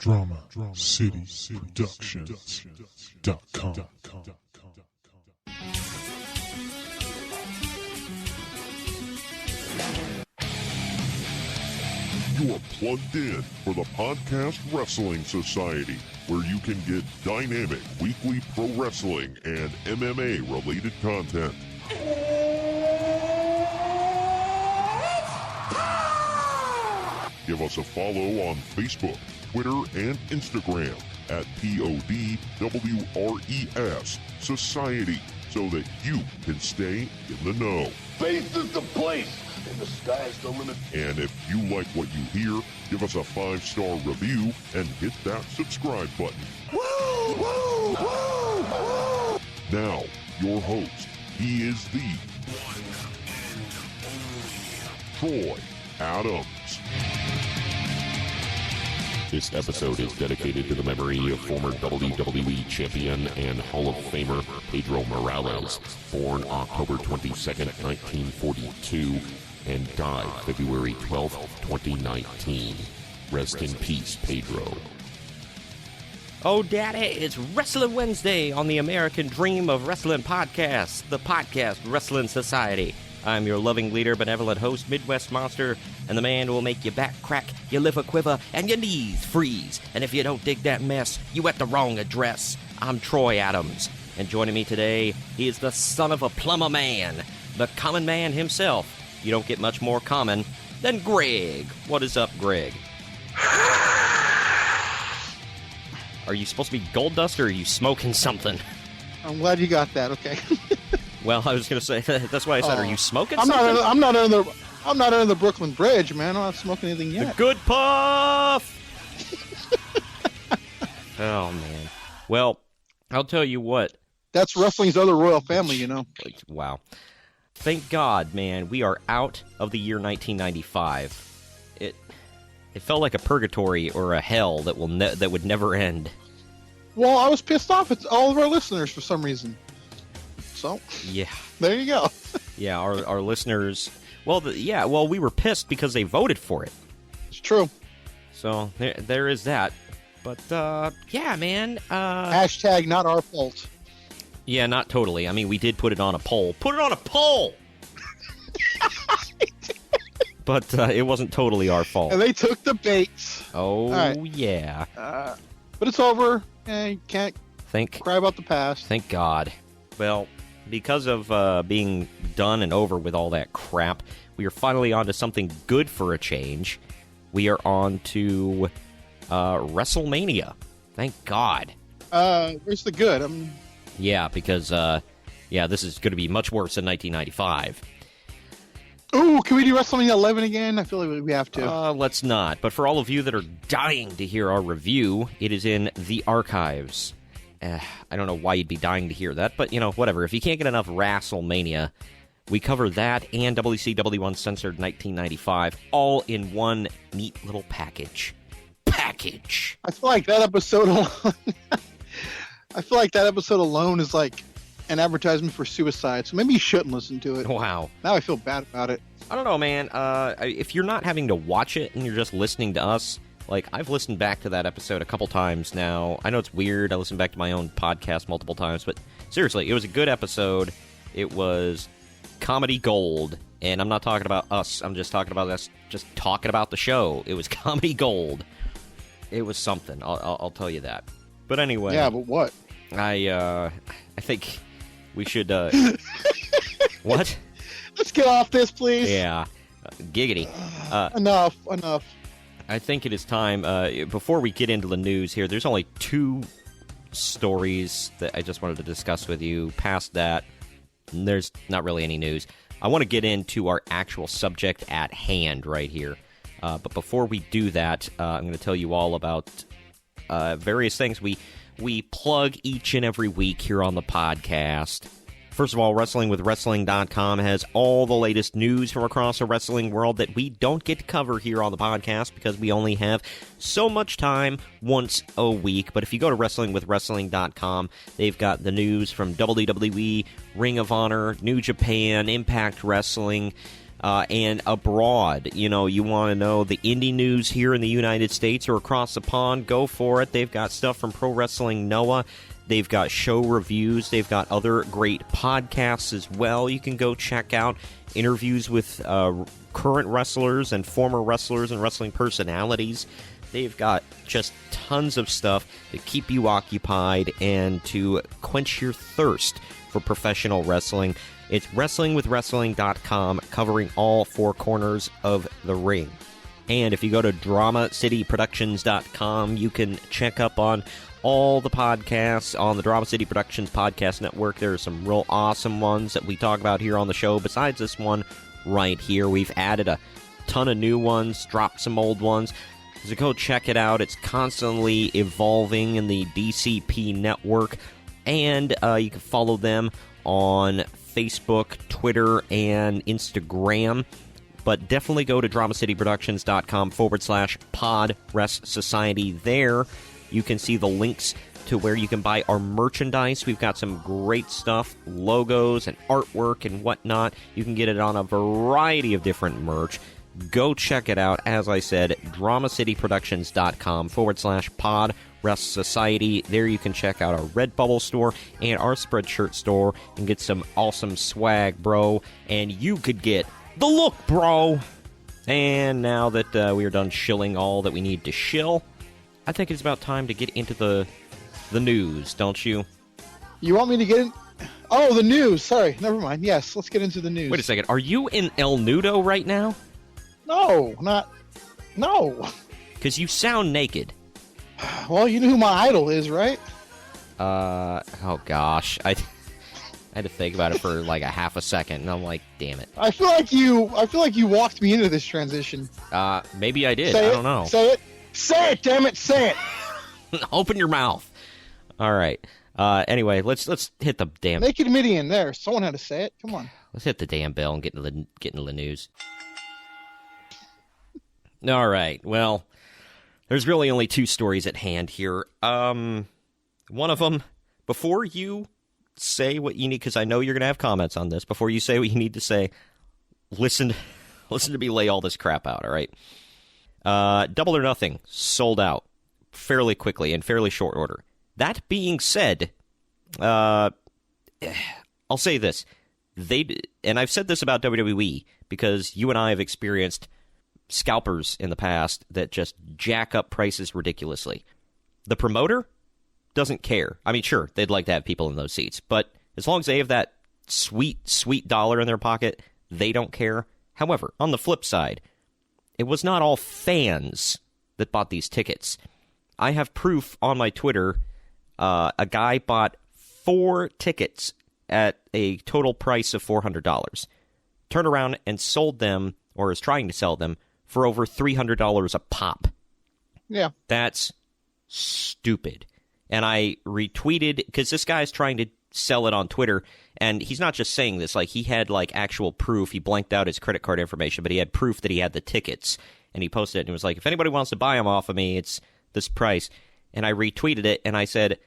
DramaCityProductions.com. You are plugged in for the Podcast Wrestling Society, where you can get dynamic weekly pro wrestling and MMA-related content. Give us a follow on Facebook, Twitter, and Instagram at PODWRES Society so that you can stay in the know. Faith is the place, and the sky's the limit. And if you like what you hear, give us a 5-star review and hit that subscribe button. Woo! Woo! Woo! Woo! Now, your host, he is the One and only Troy Adams. This episode is dedicated to the memory of former WWE champion and Hall of Famer Pedro Morales, born October 22nd, 1942, and died February 12th, 2019. Rest in peace, Pedro. Oh, Daddy, it's Wrestling Wednesday on the American Dream of Wrestling podcast, the Podcast Wrestling Society. I'm your loving leader, benevolent host, Midwest Monster, and the man who will make your back crack, your liver quiver, and your knees freeze. And if you don't dig that mess, you at the wrong address. I'm Troy Adams, and joining me today, he is the son of a plumber man, the common man himself. You don't get much more common than Greg. What is up, Greg? Are you supposed to be Gold Dust, or are you smoking something? I'm glad you got that. Okay. Well, I was going to say, that's why I said, are you smoking I'm something? I'm not under the Brooklyn Bridge, man. I'm not smoking anything yet. The good puff! Oh, man. Well, I'll tell you what. That's wrestling's other royal family, you know. Wow. Thank God, man, we are out of the year 1995. It felt like a purgatory or a hell that would never end. Well, I was pissed off at all of our listeners for some reason. So, yeah, there you go. Yeah, our listeners. Well, we were pissed because they voted for it. It's true. So there is that. But yeah, man. Hashtag not our fault. Yeah, not totally. I mean, we did put it on a poll. Put it on a poll. But it wasn't totally our fault. And they took the bait. Oh, right. Yeah. But it's over, and you can't cry about the past. Thank God. Well, because of being done and over with all that crap, we are finally on to something good for a change. We are on to WrestleMania. Thank God. Where's the good? Yeah, because this is going to be much worse than 1995. Ooh, can we do WrestleMania 11 again? I feel like we have to. Let's not. But for all of you that are dying to hear our review, it is in the archives. I don't know why you'd be dying to hear that, but, whatever. If you can't get enough WrestleMania, we cover that and WCW Uncensored 1995 all in one neat little package. I feel like that episode alone is like an advertisement for suicide, so maybe you shouldn't listen to it. Wow. Now I feel bad about it. I don't know, man. If you're not having to watch it and you're just listening to us, like, I've listened back to that episode a couple times now. I know it's weird. I listened back to my own podcast multiple times, but seriously, it was a good episode. It was comedy gold, and I'm not talking about us. I'm just talking about us, just talking about the show. It was comedy gold. It was something. I'll tell you that. But anyway. Yeah, but what? I think we should, What? Let's get off this, please. Yeah. Giggity. Enough. I think it is time, before we get into the news here, there's only two stories that I just wanted to discuss with you. Past that, there's not really any news. I want to get into our actual subject at hand right here. But before we do that, I'm going to tell you all about various things we plug each and every week here on the podcast. First of all, WrestlingWithWrestling.com has all the latest news from across the wrestling world that we don't get to cover here on the podcast because we only have so much time once a week. But if you go to WrestlingWithWrestling.com, they've got the news from WWE, Ring of Honor, New Japan, Impact Wrestling, and abroad. You know, you want to know the indie news here in the United States or across the pond, go for it. They've got stuff from Pro Wrestling Noah. They've got show reviews. They've got other great podcasts as well. You can go check out interviews with current wrestlers and former wrestlers and wrestling personalities. They've got just tons of stuff to keep you occupied and to quench your thirst for professional wrestling. It's WrestlingWithWrestling.com, covering all four corners of the ring. And if you go to DramaCityProductions.com, you can check up on all the podcasts on the Drama City Productions Podcast Network. There are some real awesome ones that we talk about here on the show. Besides this one right here, we've added a ton of new ones, dropped some old ones. So go check it out. It's constantly evolving in the DCP network. And you can follow them on Facebook, Twitter, and Instagram. But definitely go to DramaCityProductions.com/PodRest Society. There you can see the links to where you can buy our merchandise. We've got some great stuff, logos and artwork and whatnot. You can get it on a variety of different merch. Go check it out. As I said, DramaCityProductions.com/PodRest Society. There you can check out our Redbubble store and our Spreadshirt store and get some awesome swag, bro. And you could get the look, bro. And now that we are done shilling all that we need to shill, I think it's about time to get into the news, don't you? You want me to get in? Oh, the news. Sorry, never mind. Yes, let's get into the news. Wait a second. Are you in El Nudo right now? No, no. Because you sound naked. Well, you know who my idol is, right? Oh gosh. I had to think about it for like a half a second, and I'm like, damn it. I feel like you walked me into this transition. Maybe I did. Say I don't know. Say it, damn it, say it. Open your mouth. All right. Anyway, let's hit the damn. Naked Midian. There, someone had to say it. Come on. Let's hit the damn bell and get into the news. All right. Well, there's really only two stories at hand here. One of them, before you say what you need, because I know you're going to have comments on this, before you say what you need to say, listen to me lay all this crap out, all right? Double or Nothing sold out fairly quickly in fairly short order. That being said, I'll say this. And I've said this about WWE because you and I have experienced scalpers in the past that just jack up prices ridiculously. The promoter doesn't care. I mean, sure, they'd like to have people in those seats, but as long as they have that sweet, sweet dollar in their pocket, they don't care. However, on the flip side, it was not all fans that bought these tickets. I have proof on my Twitter. A guy bought 4 tickets at a total price of $400. Turned around and sold them, or is trying to sell them, for over $300 a pop. Yeah. That's stupid. And I retweeted, because this guy's trying to sell it on Twitter, and he's not just saying this, like, he had, like, actual proof. He blanked out his credit card information, but he had proof that he had the tickets. And he posted it, and he was like, if anybody wants to buy them off of me, it's this price. And I retweeted it, and I said,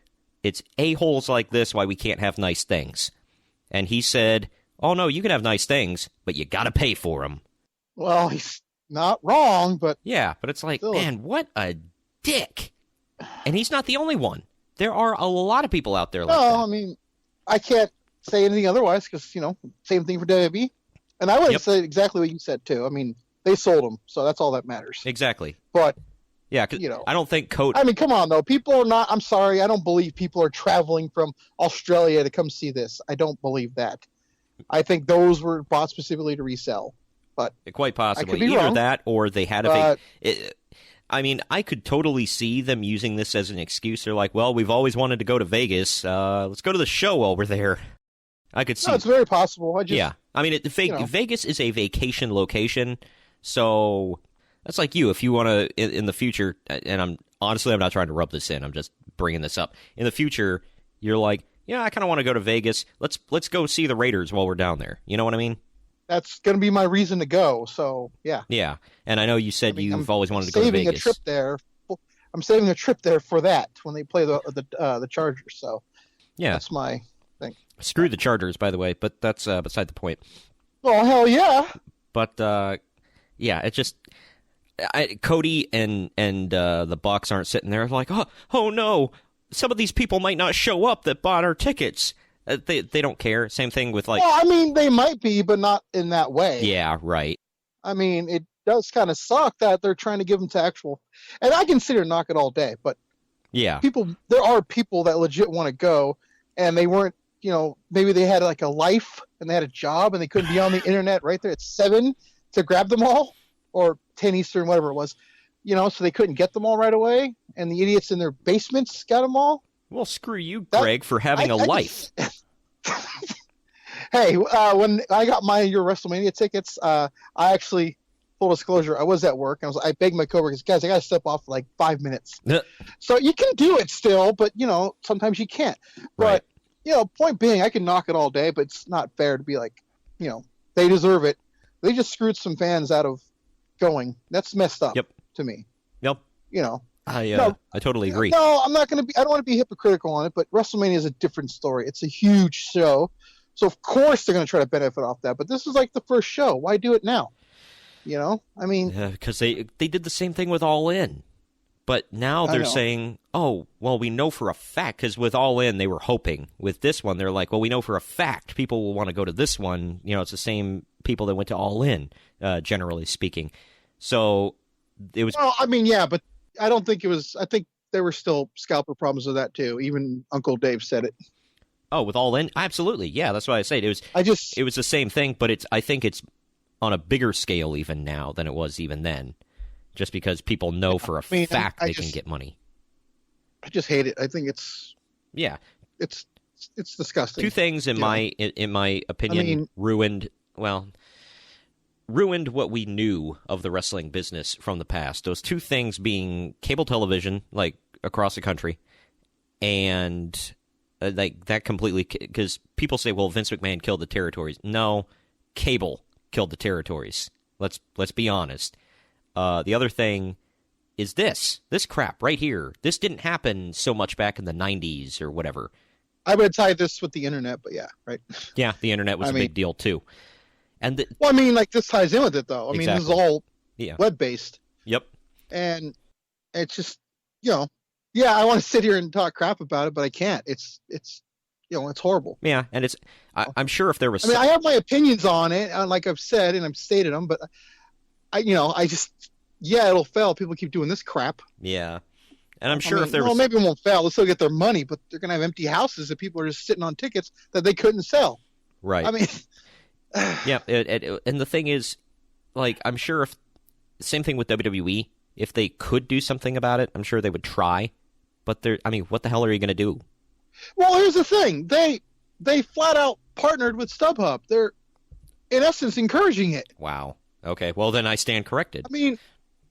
it's a-holes like this why we can't have nice things. And he said, oh, no, you can have nice things, but you gotta pay for them. Well, he's not wrong, but... Yeah, but it's like, still. Man, what a dick. And he's not the only one. There are a lot of people out there like that. I mean, I can't say anything otherwise because, same thing for WWE. And I would say exactly what you said, too. I mean, they sold them, so that's all that matters. Exactly. But, yeah, cause I don't think Code... I mean, come on, though. People are not... I'm sorry, I don't believe people are traveling from Australia to come see this. I don't believe that. I think those were bought specifically to resell. But quite possibly. I could be Either wrong. that or they had a... I mean, I could totally see them using this as an excuse. They're like, well, we've always wanted to go to Vegas. Let's go to the show while we're there. I could see... No, it's very possible. Yeah. I mean, Vegas is a vacation location, so that's like you. If you want to, in the future, and I'm not trying to rub this in. I'm just bringing this up. In the future, you're like, yeah, I kind of want to go to Vegas. Let's go see the Raiders while we're down there. You know what I mean? That's going to be my reason to go, so, yeah. Yeah, and I know you said you've always wanted to go to Vegas. I'm saving a trip there for that, when they play the Chargers, so yeah, that's my thing. Screw the Chargers, by the way, but that's beside the point. Well, hell yeah. But yeah, it just Cody and the Bucks aren't sitting there like, oh no, some of these people might not show up that bought our tickets. They don't care. Same thing with like. Well, I mean, they might be, but not in that way. Yeah, right. I mean, it does kind of suck that they're trying to give them to actual. And I consider knock it all day, but yeah, there are people that legit want to go, and they weren't. Maybe they had like a life and they had a job and they couldn't be on the internet right there at 7 to grab them all, or 10 Eastern, whatever it was. So they couldn't get them all right away, and the idiots in their basements got them all. Well, screw you, Greg, for having a life. Hey, when I got your WrestleMania tickets, I actually, full disclosure, I was at work, and I begged my coworkers, guys, I got to step off for like 5 minutes. So you can do it still, but, sometimes you can't. But, point being, I can knock it all day, but it's not fair to be like, they deserve it. They just screwed some fans out of going. That's messed up to me. Yep. I totally agree. No, I'm not going to be. I don't want to be hypocritical on it, but WrestleMania is a different story. It's a huge show, so of course they're going to try to benefit off that. But this is like the first show. Why do it now? I mean, because they did the same thing with All In, but now they're saying, oh, well, we know for a fact, because with All In they were hoping. With this one, they're like, well, we know for a fact people will want to go to this one. It's the same people that went to All In, generally speaking. So it was. Well, I mean, yeah, but I don't think it was. I think there were still scalper problems with that too. Even Uncle Dave said it. Oh, with All In, absolutely, yeah. That's why I said it was. It was the same thing, but I think it's on a bigger scale even now than it was even then, just because people know for a fact they can get money. I just hate it. I think it's. Yeah. It's disgusting. Two things in my opinion ruined what we knew of the wrestling business from the past. Those two things being cable television, like across the country, and like that completely, because people say, well, Vince McMahon killed the territories. No, cable killed the territories. Let's be honest. The other thing is this crap right here. This didn't happen so much back in the 90s or whatever. I would tie this with the internet, but yeah, right. Yeah, the internet was a big deal too. And this ties in with it, though. I mean, this is all web-based. Yep. And it's just, I want to sit here and talk crap about it, but I can't. It's it's horrible. Yeah, and I'm sure if there was. I have my opinions on it, like I've said, and I've stated them, but it'll fail. People keep doing this crap. Yeah. And I'm sure if there was. Well, maybe it won't fail. They'll still get their money, but they're going to have empty houses if people are just sitting on tickets that they couldn't sell. Right. I mean. Yeah, and the thing is, like, I'm sure same thing with WWE, if they could do something about it, I'm sure they would try. But what the hell are you going to do? Well, here's the thing. They flat out partnered with StubHub. They're, in essence, encouraging it. Wow. Okay, well, then I stand corrected. I mean,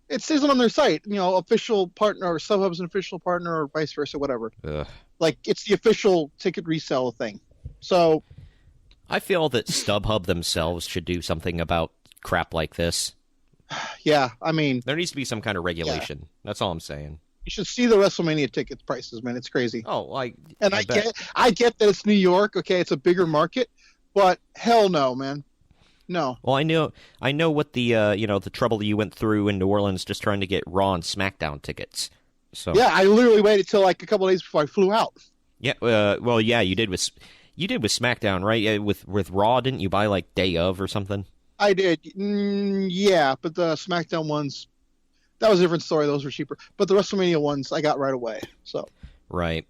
it says it on their site, official partner, or StubHub's an official partner, or vice versa, whatever. Ugh. Like, it's the official ticket resale thing. So. I feel that StubHub themselves should do something about crap like this. Yeah, I mean... There needs to be some kind of regulation. Yeah. That's all I'm saying. You should see the WrestleMania ticket prices, man. It's crazy. Oh, I get that it's New York, okay? It's a bigger market, but hell no, man. No. Well, I know what the the trouble you went through in New Orleans just trying to get Raw and SmackDown tickets. So yeah, I literally waited till like a couple of days before I flew out. Yeah, well, yeah, you did with SmackDown, right? With Raw, didn't you buy like day of or something? I did. Yeah, but the SmackDown ones, that was a different story. Those were cheaper. But the WrestleMania ones, I got right away. So right,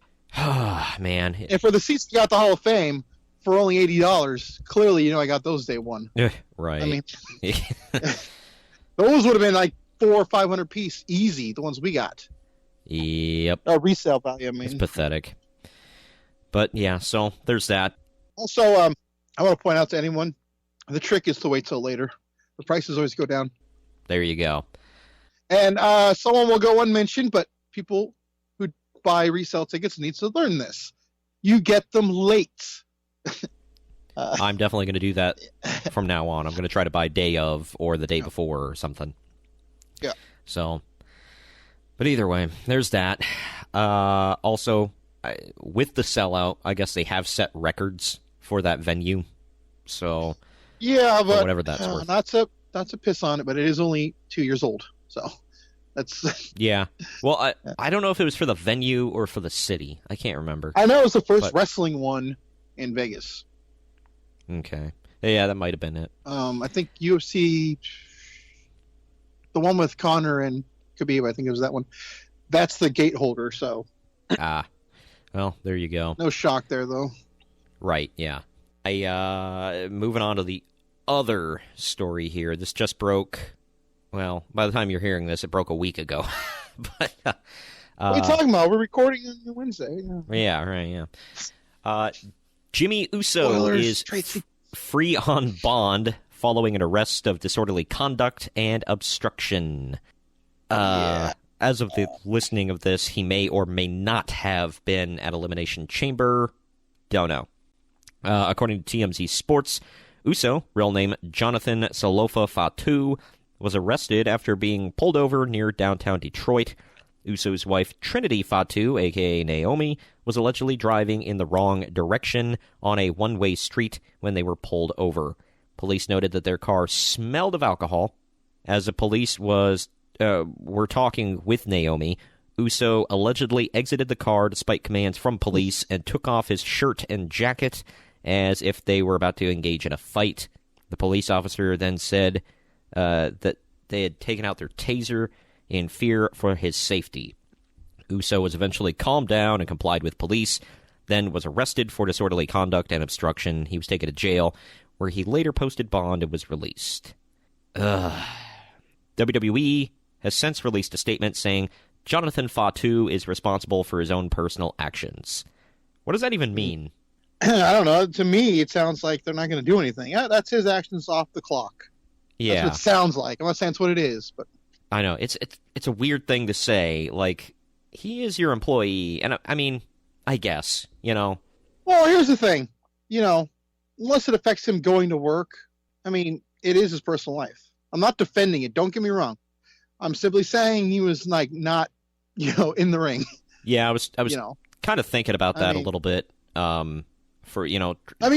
man. And for the seats I got the Hall of Fame for only $80, clearly, I got those day one. Right. I mean, those would have been like $400 or $500 piece, easy. The ones we got. Yep. Resale value. I mean, it's pathetic. But yeah, so there's that. Also, I want to point out to anyone, the trick is to wait till later. The prices always go down. There you go. And someone will go unmentioned, but people who buy resale tickets need to learn this. You get them late. I'm definitely going to do that from now on. I'm going to try to buy day of or the day before or something. Yeah. So, but either way, there's that. Also, with the sellout, I guess they have set records for that venue. So, yeah, but whatever that's worth. to piss on it, but it is only 2 years old. So that's Yeah. Well, I don't know if it was for the venue or for the city. I can't remember. I know it was the first wrestling one in Vegas. Okay. Yeah, that might have been it. I think UFC, the one with Connor and Khabib, I think it was that one. That's the gate holder, so. Well, there you go. No shock there, though. Right, yeah. Moving on to the other story here. This just broke. Well, by the time you're hearing this, it broke a week ago. But what are you talking about? We're recording on Wednesday. Yeah, right, yeah. Jimmy Uso Spoilers, is free on bond following an arrest of disorderly conduct and obstruction. As of the listening of this, he may or may not have been at Elimination Chamber. Don't know. According to TMZ Sports, Uso, real name Jonathan Salofa Fatu, was arrested after being pulled over near downtown Detroit. Uso's wife, Trinity Fatu, a.k.a. Naomi, was allegedly driving in the wrong direction on a one-way street when they were pulled over. Police noted that their car smelled of alcohol. As the police were talking with Naomi, Uso allegedly exited the car despite commands from police and took off his shirt and jacket as if they were about to engage in a fight. The police officer then said that they had taken out their taser in fear for his safety. Uso was eventually calmed down and complied with police, then was arrested for disorderly conduct and obstruction. He was taken to jail, where he later posted bond and was released. WWE has since released a statement saying Jonathan Fatu is responsible for his own personal actions. What does that even mean? I don't know. To me, it sounds like they're not going to do anything. Yeah, that's his actions off the clock. Yeah. That's what it sounds like. I'm not saying it's what it is, but I know. It's a weird thing to say. Like, he is your employee, and I mean, I guess, Well, here's the thing. Unless it affects him going to work, I mean, it is his personal life. I'm not defending it. Don't get me wrong. I'm simply saying he was like not, in the ring. Yeah, I was kind of thinking about that a little bit. I mean,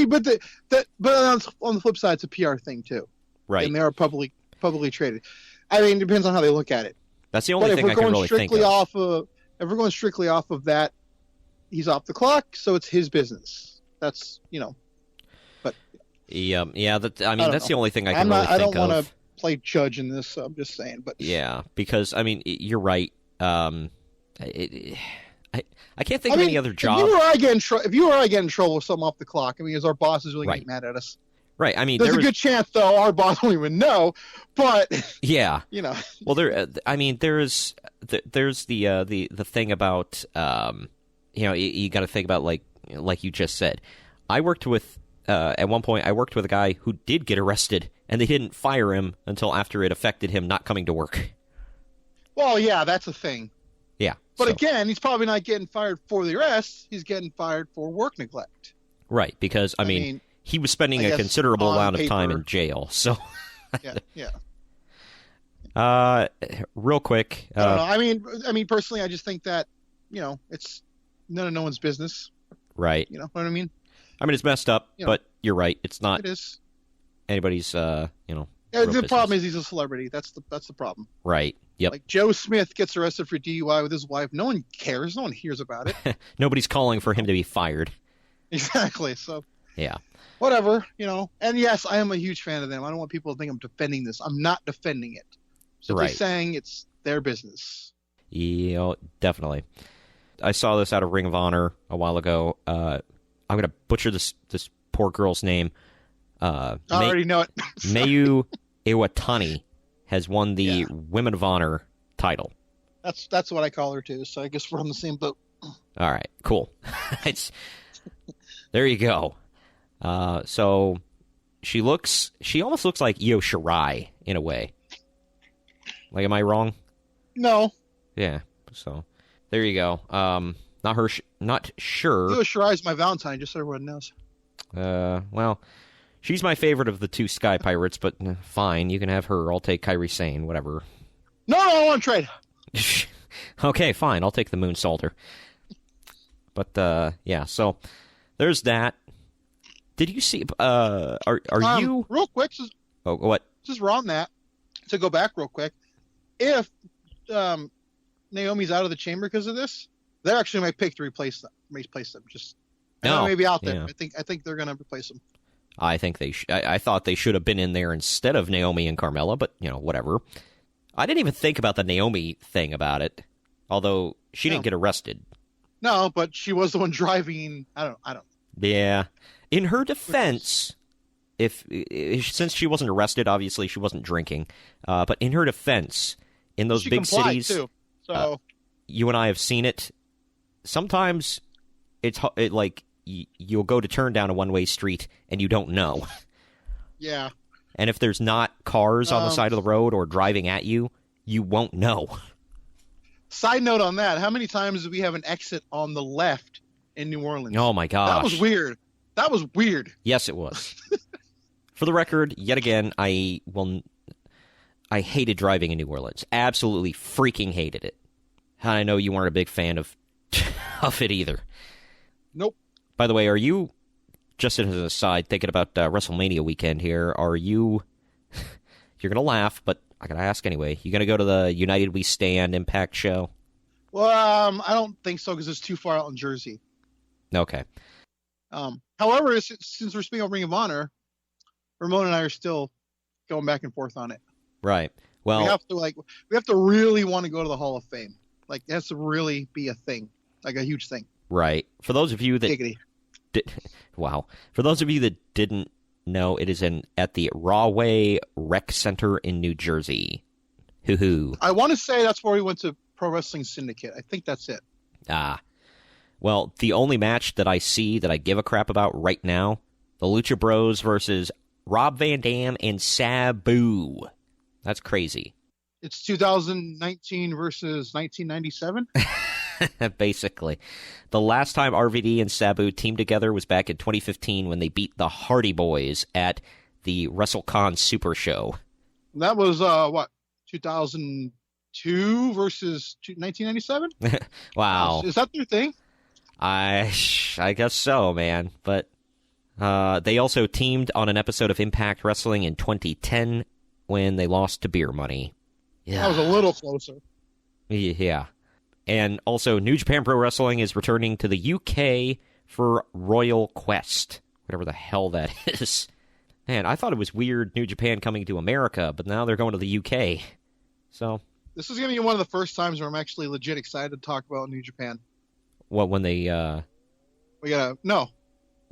but on the flip side, it's a PR thing too. Right. And they are publicly traded. I mean, it depends on how they look at it. That's the only thing I can really think of. If we're going strictly off of that, he's off the clock, so it's his business. That's, but yeah. That's the only thing I can really think of. I don't want to play judge in this. So I'm just saying, but yeah, because I mean, you're right. I can't think of any other job. If you or I get in trouble with something off the clock, I mean, is our bosses really getting mad at us? Right. I mean, there's a good chance though our boss won't even know. But yeah, Well, there's the thing about you got to think about like you just said. I worked with at one point. I worked with a guy who did get arrested, and they didn't fire him until after it affected him not coming to work. Well, yeah, that's a thing. Yeah. But again, he's probably not getting fired for the arrest. He's getting fired for work neglect. Right, because I mean he was spending a considerable amount of time in jail. So yeah. Real quick. I don't know. I mean, personally, I just think that it's none of no one's business. Right. You know what I mean? I mean, it's messed up, but you're right. It's not. It is anybody's. The problem is he's a celebrity. That's the problem. Right. Yep. Like Joe Smith gets arrested for DUI with his wife. No one cares. No one hears about it. Nobody's calling for him to be fired. Exactly. So. Yeah. Whatever, And yes, I am a huge fan of them. I don't want people to think I'm defending this. I'm not defending it. Simply saying it's their business. Yeah, definitely. I saw this out of Ring of Honor a while ago. I'm going to butcher this poor girl's name. I already know it. Mayu Iwatani has won the Women of Honor title. That's what I call her too. So I guess we're on the same boat. All right, cool. There you go. So she almost looks like Io Shirai in a way. Like, am I wrong? No. Yeah. So there you go. Not sure. Io Shirai's my Valentine, just so everyone knows. Well, she's my favorite of the two Sky Pirates, but fine, you can have her. I'll take Kairi Sane, whatever. No, I want to trade. Okay, fine. I'll take the Moonsaulter. But yeah. So there's that. Did you see? Are you real quick? Oh, what? just on that, to go back real quick, if Naomi's out of the chamber because of this, they're actually my pick to replace them. Just maybe out there. Yeah. I think they're going to replace them. I think I thought they should have been in there instead of Naomi and Carmella, but whatever. I didn't even think about the Naomi thing about it, although she didn't get arrested. No, but she was the one driving. I don't. Yeah, in her defense, since she wasn't arrested, obviously she wasn't drinking. But in her defense, in those big cities, too. So you and I have seen it. Sometimes it's like you'll go to turn down a one-way street and you don't know. Yeah. And if there's not cars on the side of the road or driving at you, you won't know. Side note on that, how many times do we have an exit on the left in New Orleans? Oh, my gosh. That was weird. Yes, it was. For the record, yet again, I hated driving in New Orleans. Absolutely freaking hated it. And I know you weren't a big fan of it either. Nope. By the way, are you, just as an aside, thinking about WrestleMania weekend here, are you, you're going to laugh, but I got to ask anyway, you going to go to the United We Stand Impact show? Well, I don't think so because it's too far out in Jersey. Okay. However, since we're speaking of Ring of Honor, Ramon and I are still going back and forth on it. Right. Well, we have to really want to go to the Hall of Fame. Like, it has to really be a thing, like a huge thing. Right. For those of you that wow. For those of you that didn't know, it is at the Rahway Rec Center in New Jersey. Hoo-hoo. I want to say that's where we went to Pro Wrestling Syndicate. I think that's it. Well, the only match that I see that I give a crap about right now, the Lucha Bros versus Rob Van Dam and Sabu. That's crazy. It's 2019 versus 1997? Basically. The last time RVD and Sabu teamed together was back in 2015 when they beat the Hardy Boys at the WrestleCon Super Show. That was, 2002 versus 1997? Wow. Is that their thing? I guess so, man. But they also teamed on an episode of Impact Wrestling in 2010 when they lost to Beer Money. Yeah. That was a little closer. Yeah. And also, New Japan Pro Wrestling is returning to the UK for Royal Quest. Whatever the hell that is. Man, I thought it was weird New Japan coming to America, but now they're going to the UK. So this is going to be one of the first times where I'm actually legit excited to talk about New Japan. What, when they... We gotta... No.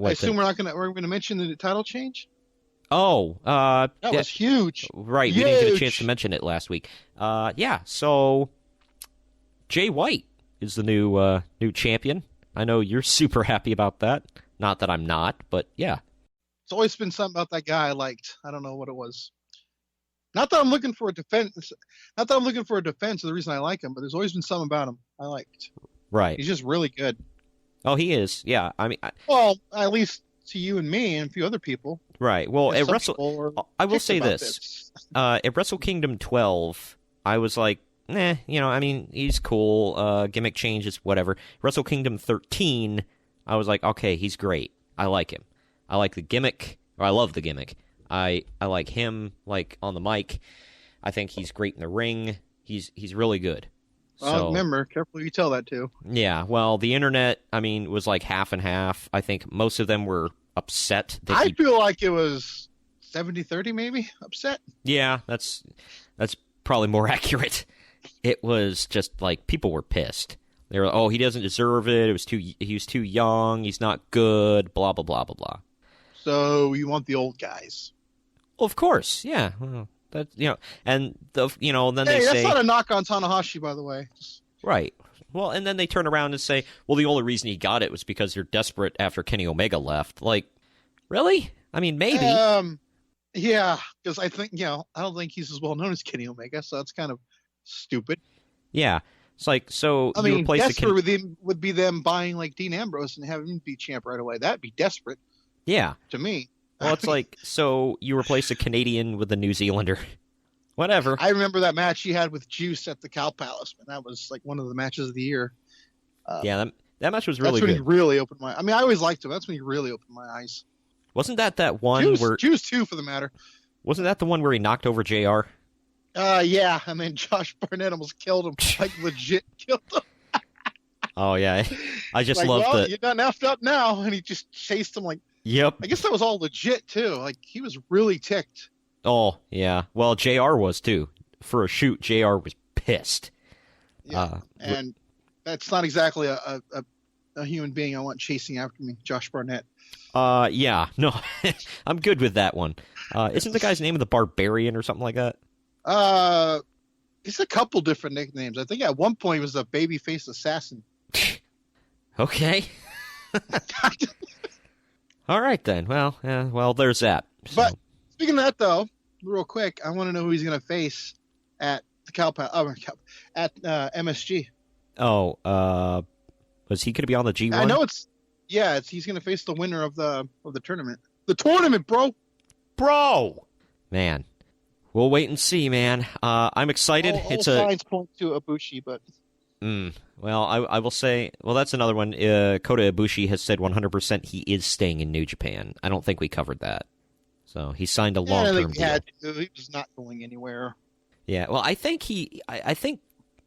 I assume we're going to mention the title change? Oh, that was huge. Right, huge. We didn't get a chance to mention it last week. Yeah, so Jay White is the new champion. I know you're super happy about that. Not that I'm not, but yeah. It's always been something about that guy I liked. I don't know what it was. Not that I'm looking for a defense. Not that I'm looking for a defense of the reason I like him, but there's always been something about him I liked. Right. He's just really good. Oh, he is. Yeah. I mean, well, at least to you and me and a few other people. Right. Well, at I will say this. At Wrestle Kingdom 12, I was like, I mean, he's cool. Gimmick changes, whatever. Wrestle Kingdom 13, I was like, okay, he's great. I like him. I like the gimmick. Or I love the gimmick. I like him, like, on the mic. I think he's great in the ring. He's really good. Well, remember, careful who you tell that to. Yeah, well, the internet, I mean, was like half and half. I think most of them were upset. I feel like it was 70-30 maybe, upset. Yeah, that's probably more accurate. It was just like people were pissed. They were, oh, he doesn't deserve it. He was too young. He's not good. Blah blah blah blah blah. So you want the old guys? Well, of course, yeah. Well, that and then they say that's not a knock on Tanahashi, by the way. Right. Well, and then they turn around and say, well, the only reason he got it was because they're desperate after Kenny Omega left. Like, really? I mean, maybe. Yeah, because I think I don't think he's as well known as Kenny Omega, so that's kind of stupid. Yeah, it's like so. I mean, desperate would be them buying like Dean Ambrose and having him be champ right away. That'd be desperate. Yeah, to me. Well, it's like so you replace a Canadian with a New Zealander. Whatever. I remember that match he had with Juice at the Cow Palace, man. That was like one of the matches of the year. Yeah, that match was really good. That's when he really opened I always liked him. That's when he really opened my eyes. Wasn't that one Juice, where Juice too, for the matter? Wasn't that the one where he knocked over JR? Yeah. I mean, Josh Barnett almost killed him. Like, legit killed him. Oh, yeah. I just like, love well, the... you're done effed up now. And he just chased him like... Yep. I guess that was all legit, too. Like, he was really ticked. Oh, yeah. Well, JR was, too. For a shoot, JR was pissed. Yeah. And that's not exactly a human being I want chasing after me, Josh Barnett. Yeah. No, I'm good with that one. Isn't the guy's name the Barbarian or something like that? It's a couple different nicknames. I think at one point he was a babyface assassin. Okay. All right, then. Well, there's that. So. But speaking of that, though, real quick, I want to know who he's going to face at the MSG. Oh, was he going to be on the G1? I know he's going to face the winner of the tournament. The tournament, bro. Man, we'll wait and see, man. I'm excited. All signs point to Ibushi, but. Well, I will say, that's another one. Kota Ibushi has said 100% he is staying in New Japan. I don't think we covered that. So he signed a long-term deal. He was not going anywhere. Yeah, well, I think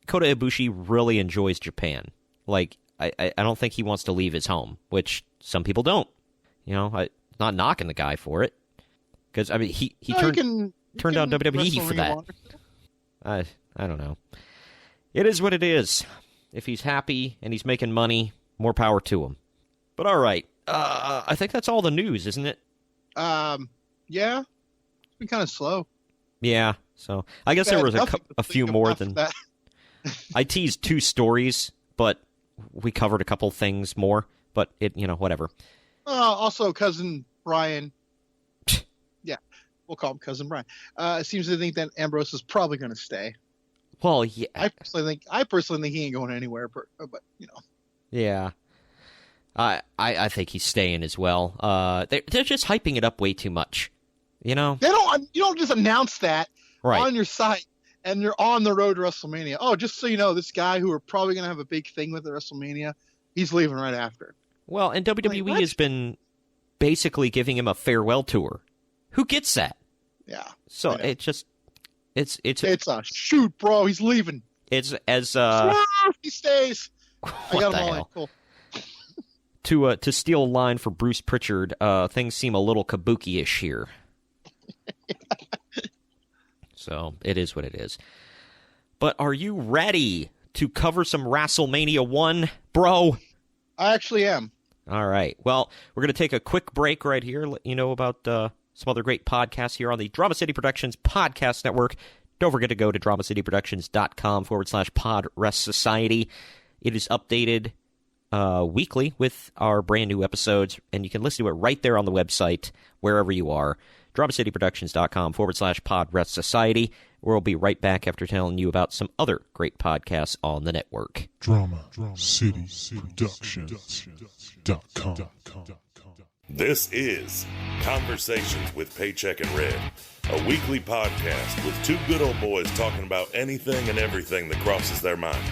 Kota Ibushi really enjoys Japan. Like, I don't think he wants to leave his home, which some people don't. You know, not knocking the guy for it. Because, I mean, he turned down WWE for that. I don't know. It is what it is. If he's happy and he's making money, more power to him. But all right. I think that's all the news, isn't it? Yeah. It's been kind of slow. Yeah. So I guess there was a few more than that. I teased 2 stories, but we covered a couple things more. But whatever. Also, Cousin Brian. Yeah, we'll call him Cousin Brian. Seems to think that Ambrose is probably going to stay. Well, yeah. I personally think he ain't going anywhere. But Yeah. I think he's staying as well. They're just hyping it up way too much. You know? You don't just announce that right on your site and you're on the road to WrestleMania. Oh, just so you know, this guy who we're probably going to have a big thing with at WrestleMania, he's leaving right after. Well, and WWE has been basically giving him a farewell tour. Who gets that? Yeah. So it's a shoot, bro. He's leaving. It's as he stays. I got him all in. Cool. To steal a line for Bruce Pritchard, things seem a little kabuki-ish here. So it is what it is. But are you ready to cover some WrestleMania 1, bro? I actually am. All right. Well, we're going to take a quick break right here, let you know about some other great podcasts here on the Drama City Productions Podcast Network. Don't forget to go to dramacityproductions.com/PodRestSociety. It is updated weekly with our brand new episodes, and you can listen to it right there on the website, wherever you are. dramacityproductions.com/PodRestSociety. We'll be right back after telling you about some other great podcasts on the network. DramaCityProductions.com. This is Conversations with Paycheck and Red, a weekly podcast with 2 good old boys talking about anything and everything that crosses their mind.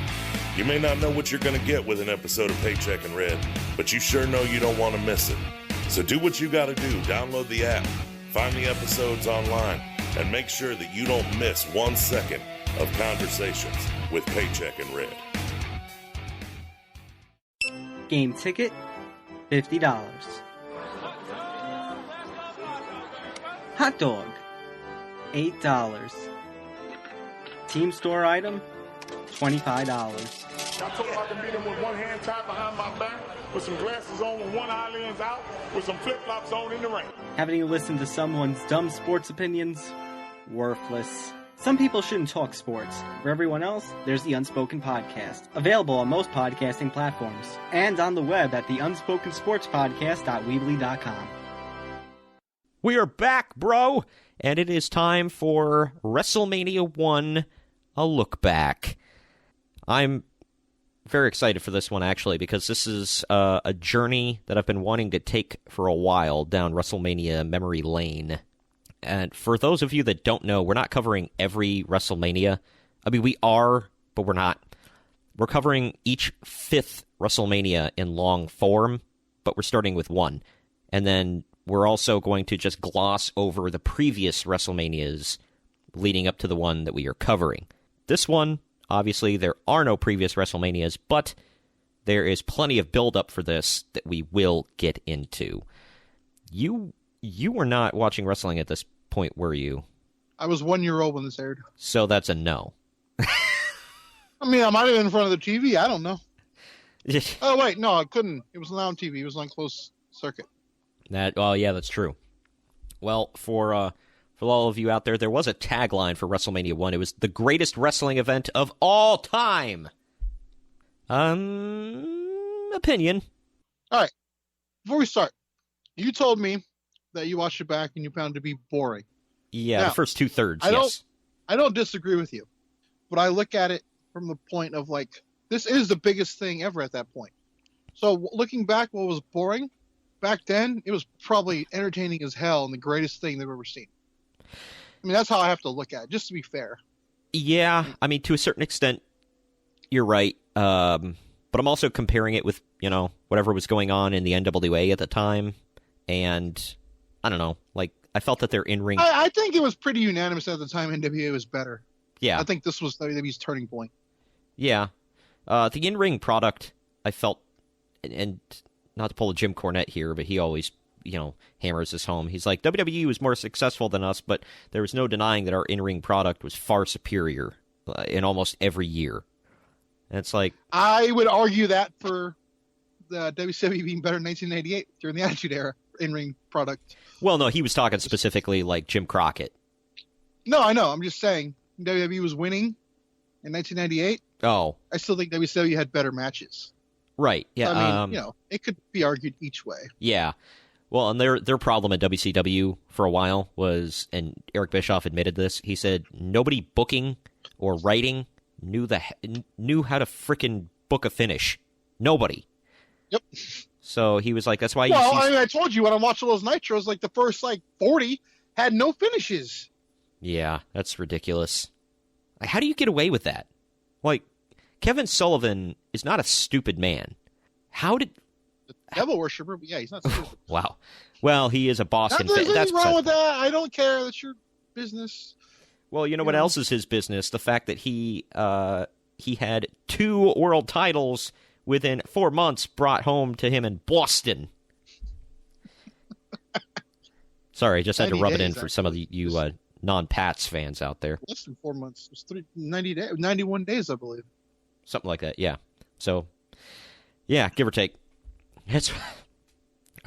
You may not know what you're going to get with an episode of Paycheck and Red, but you sure know you don't want to miss it. So do what you got to do. Download the app, find the episodes online, and make sure that you don't miss 1 second of Conversations with Paycheck and Red. Game ticket, $50. Hot dog, $8. Team store item, $25. I told him I can beat him with one hand tied behind my back, with some glasses on, with one eye lens out, with some flip-flops on in the ring. Having to listen to someone's dumb sports opinions? Worthless. Some people shouldn't talk sports. For everyone else, there's the Unspoken Podcast, available on most podcasting platforms, and on the web at theunspokensportspodcast.weebly.com. We are back, bro, and it is time for WrestleMania 1, a look back. I'm very excited for this one, actually, because this is a journey that I've been wanting to take for a while down WrestleMania memory lane. And for those of you that don't know, we're not covering every WrestleMania. I mean, we are, but we're not. We're covering each 5th WrestleMania in long form, but we're starting with 1. And then we're also going to just gloss over the previous WrestleManias leading up to the one that we are covering. This one, obviously, there are no previous WrestleManias, but there is plenty of build-up for this that we will get into. You were not watching wrestling at this point, were you? I was 1 year old when this aired. So that's a no. I mean, I might have been in front of the TV. I don't know. Oh, wait, no, I couldn't. It was not on TV. It was on closed circuit. Yeah, that's true. Well, for all of you out there was a tagline for WrestleMania 1. It was the greatest wrestling event of all time. Opinion. All right. Before we start, you told me that you watched it back and you found it to be boring. Yeah, now, the first 2/3, yes. I don't disagree with you, but I look at it from the point of, like, this is the biggest thing ever at that point. So looking back, what was boring back then, it was probably entertaining as hell and the greatest thing they've ever seen. I mean, that's how I have to look at it, just to be fair. Yeah, I mean, to a certain extent, you're right. But I'm also comparing it with, whatever was going on in the NWA at the time. And, I don't know, like, I felt that their in-ring... I think it was pretty unanimous at the time NWA was better. Yeah. I think this was WWE's turning point. Yeah. The in-ring product, I felt, and not to pull a Jim Cornette here, but he always, hammers this home. He's like, WWE was more successful than us, but there was no denying that our in-ring product was far superior in almost every year. And it's like... I would argue that for the WCW being better in 1988 during the Attitude Era in-ring product. Well, no, he was talking specifically like Jim Crockett. No, I know. I'm just saying WWE was winning in 1998. Oh. I still think WCW had better matches. Right. Yeah. So, I mean, it could be argued each way. Yeah. Well, and their problem at WCW for a while was, and Eric Bischoff admitted this, he said nobody booking or writing knew how to frickin' book a finish. Nobody. Yep. So he was like, that's why I told you when I watched all those Nitros, like the first 40 had no finishes. Yeah, that's ridiculous. How do you get away with that? Like, Kevin Sullivan is not a stupid man. How did... The devil worshiper, but yeah, he's not stupid. Wow. Well, he is a Boston fan. There's nothing wrong with that. I don't care. That's your business. Well, you know what else is his business? The fact that he had 2 world titles within 4 months brought home to him in Boston. Sorry, I just had to rub it in for some of you non-Pats fans out there. Less than 4 months. It was 91 days, I believe. Something like that, yeah. So, yeah, give or take. I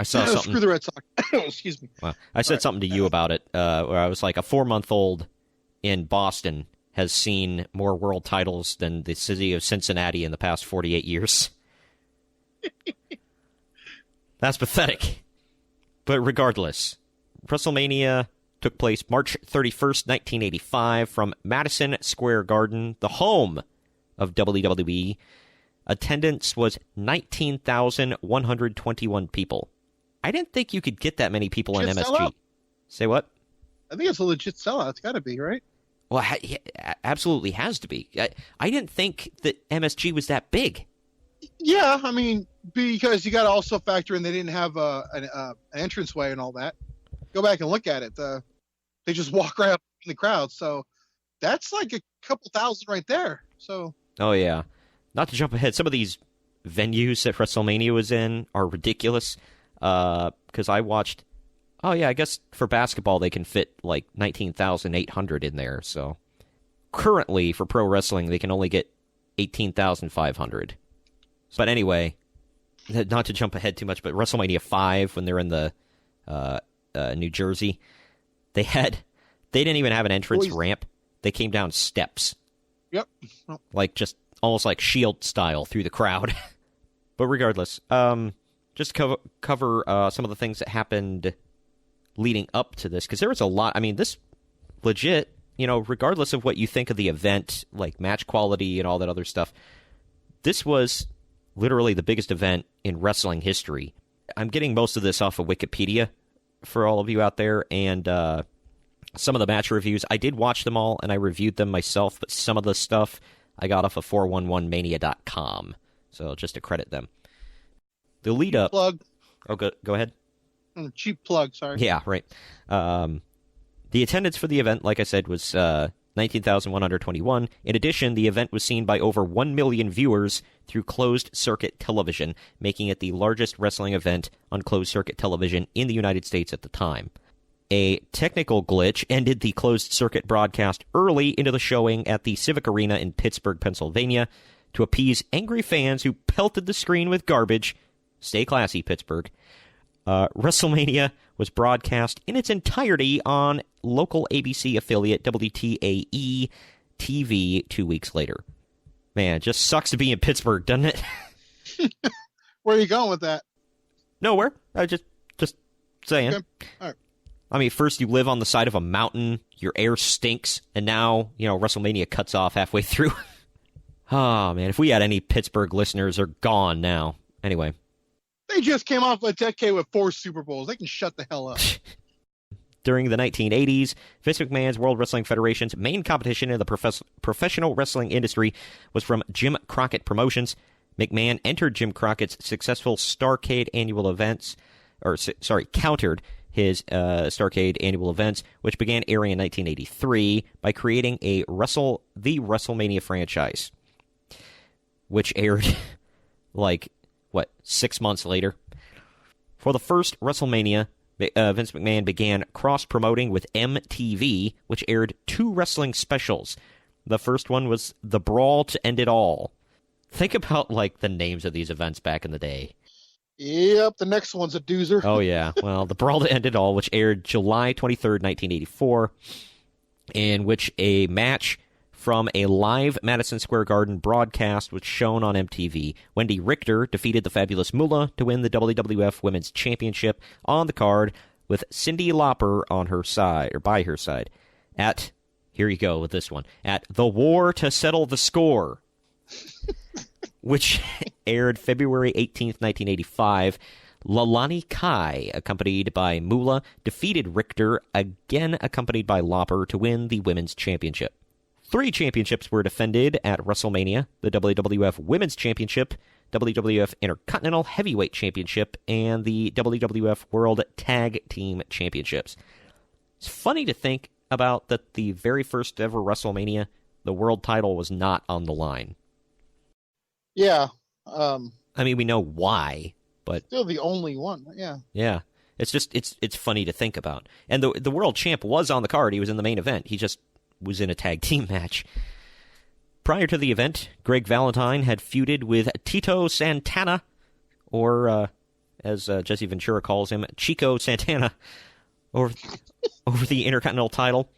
saw something. Screw the Red Sox. Excuse me. Well, I said something to you about it, where I was like, a 4-month-old in Boston has seen more world titles than the city of Cincinnati in the past 48 years. That's pathetic. But regardless, WrestleMania took place March 31st, 1985, from Madison Square Garden, the home of WWE. Attendance was 19,121 people. I didn't think you could get that many people in MSG. Say what? I think it's a legit sellout. It's got to be, right? Well, it absolutely has to be. I didn't think that MSG was that big. Yeah, I mean, because you got to also factor in they didn't have an entranceway and all that. Go back and look at it. They just walk right up in the crowd. So that's like a couple thousand right there. So. Oh, yeah. Not to jump ahead, some of these venues that WrestleMania was in are ridiculous. Because I watched... Oh, yeah, I guess for basketball they can fit like 19,800 in there. So currently for pro wrestling they can only get 18,500. But anyway, not to jump ahead too much, but WrestleMania 5, when they're in the New Jersey, they didn't even have an entrance ramp. They came down steps. Yep. Like just almost like Shield style through the crowd. But regardless, just to cover some of the things that happened leading up to this, because there was a lot. I mean, this legit, regardless of what you think of the event, like match quality and all that other stuff, this was literally the biggest event in wrestling history. I'm getting most of this off of Wikipedia for all of you out there, and some of the match reviews, I did watch them all, and I reviewed them myself, but some of the stuff I got off of 411mania.com, so just to credit them. The lead up... Plug. Oh, go ahead. Cheap plug, sorry. Yeah, right. The attendance for the event, like I said, was 19,121. In addition, the event was seen by over 1 million viewers through closed-circuit television, making it the largest wrestling event on closed-circuit television in the United States at the time. A technical glitch ended the closed-circuit broadcast early into the showing at the Civic Arena in Pittsburgh, Pennsylvania, to appease angry fans who pelted the screen with garbage. Stay classy, Pittsburgh. WrestleMania was broadcast in its entirety on local ABC affiliate WTAE TV 2 weeks later. Man, it just sucks to be in Pittsburgh, doesn't it? Where are you going with that? Nowhere. I just saying. Okay. All right. I mean, first you live on the side of a mountain, your air stinks, and now, WrestleMania cuts off halfway through. Oh, man, if we had any Pittsburgh listeners, they're gone now. Anyway. They just came off a decade with 4 Super Bowls. They can shut the hell up. During the 1980s, Vince McMahon's World Wrestling Federation's main competition in the professional wrestling industry was from Jim Crockett Promotions. McMahon entered Jim Crockett's successful Starrcade annual events, countered his Starrcade annual events, which began airing in 1983 by creating the WrestleMania franchise, which aired 6 months later. For the first WrestleMania, Vince McMahon began cross-promoting with MTV, which aired 2 wrestling specials. The first one was The Brawl to End It All. Think about, the names of these events back in the day. Yep, the next one's a doozer. Oh, yeah. Well, The Brawl to End It All, which aired July 23rd, 1984, in which a match from a live Madison Square Garden broadcast was shown on MTV. Wendy Richter defeated the Fabulous Moolah to win the WWF Women's Championship on the card, with Cyndi Lauper on her side, or by her side. Here you go with this one, at The War to Settle the Score, which aired February 18th, 1985. Lalani Kai, accompanied by Moolah, defeated Richter, again accompanied by Lauper, to win the Women's Championship. 3 championships were defended at WrestleMania: the WWF Women's Championship, WWF Intercontinental Heavyweight Championship, and the WWF World Tag Team Championships. It's funny to think about that the very first ever WrestleMania, the world title was not on the line. Yeah. I mean, we know why, but still the only one. Yeah. Yeah. It's just it's funny to think about. And the world champ was on the card. He was in the main event. He just was in a tag team match. Prior to the event, Greg Valentine had feuded with Tito Santana, or as Jesse Ventura calls him, Chico Santana, over the Intercontinental title.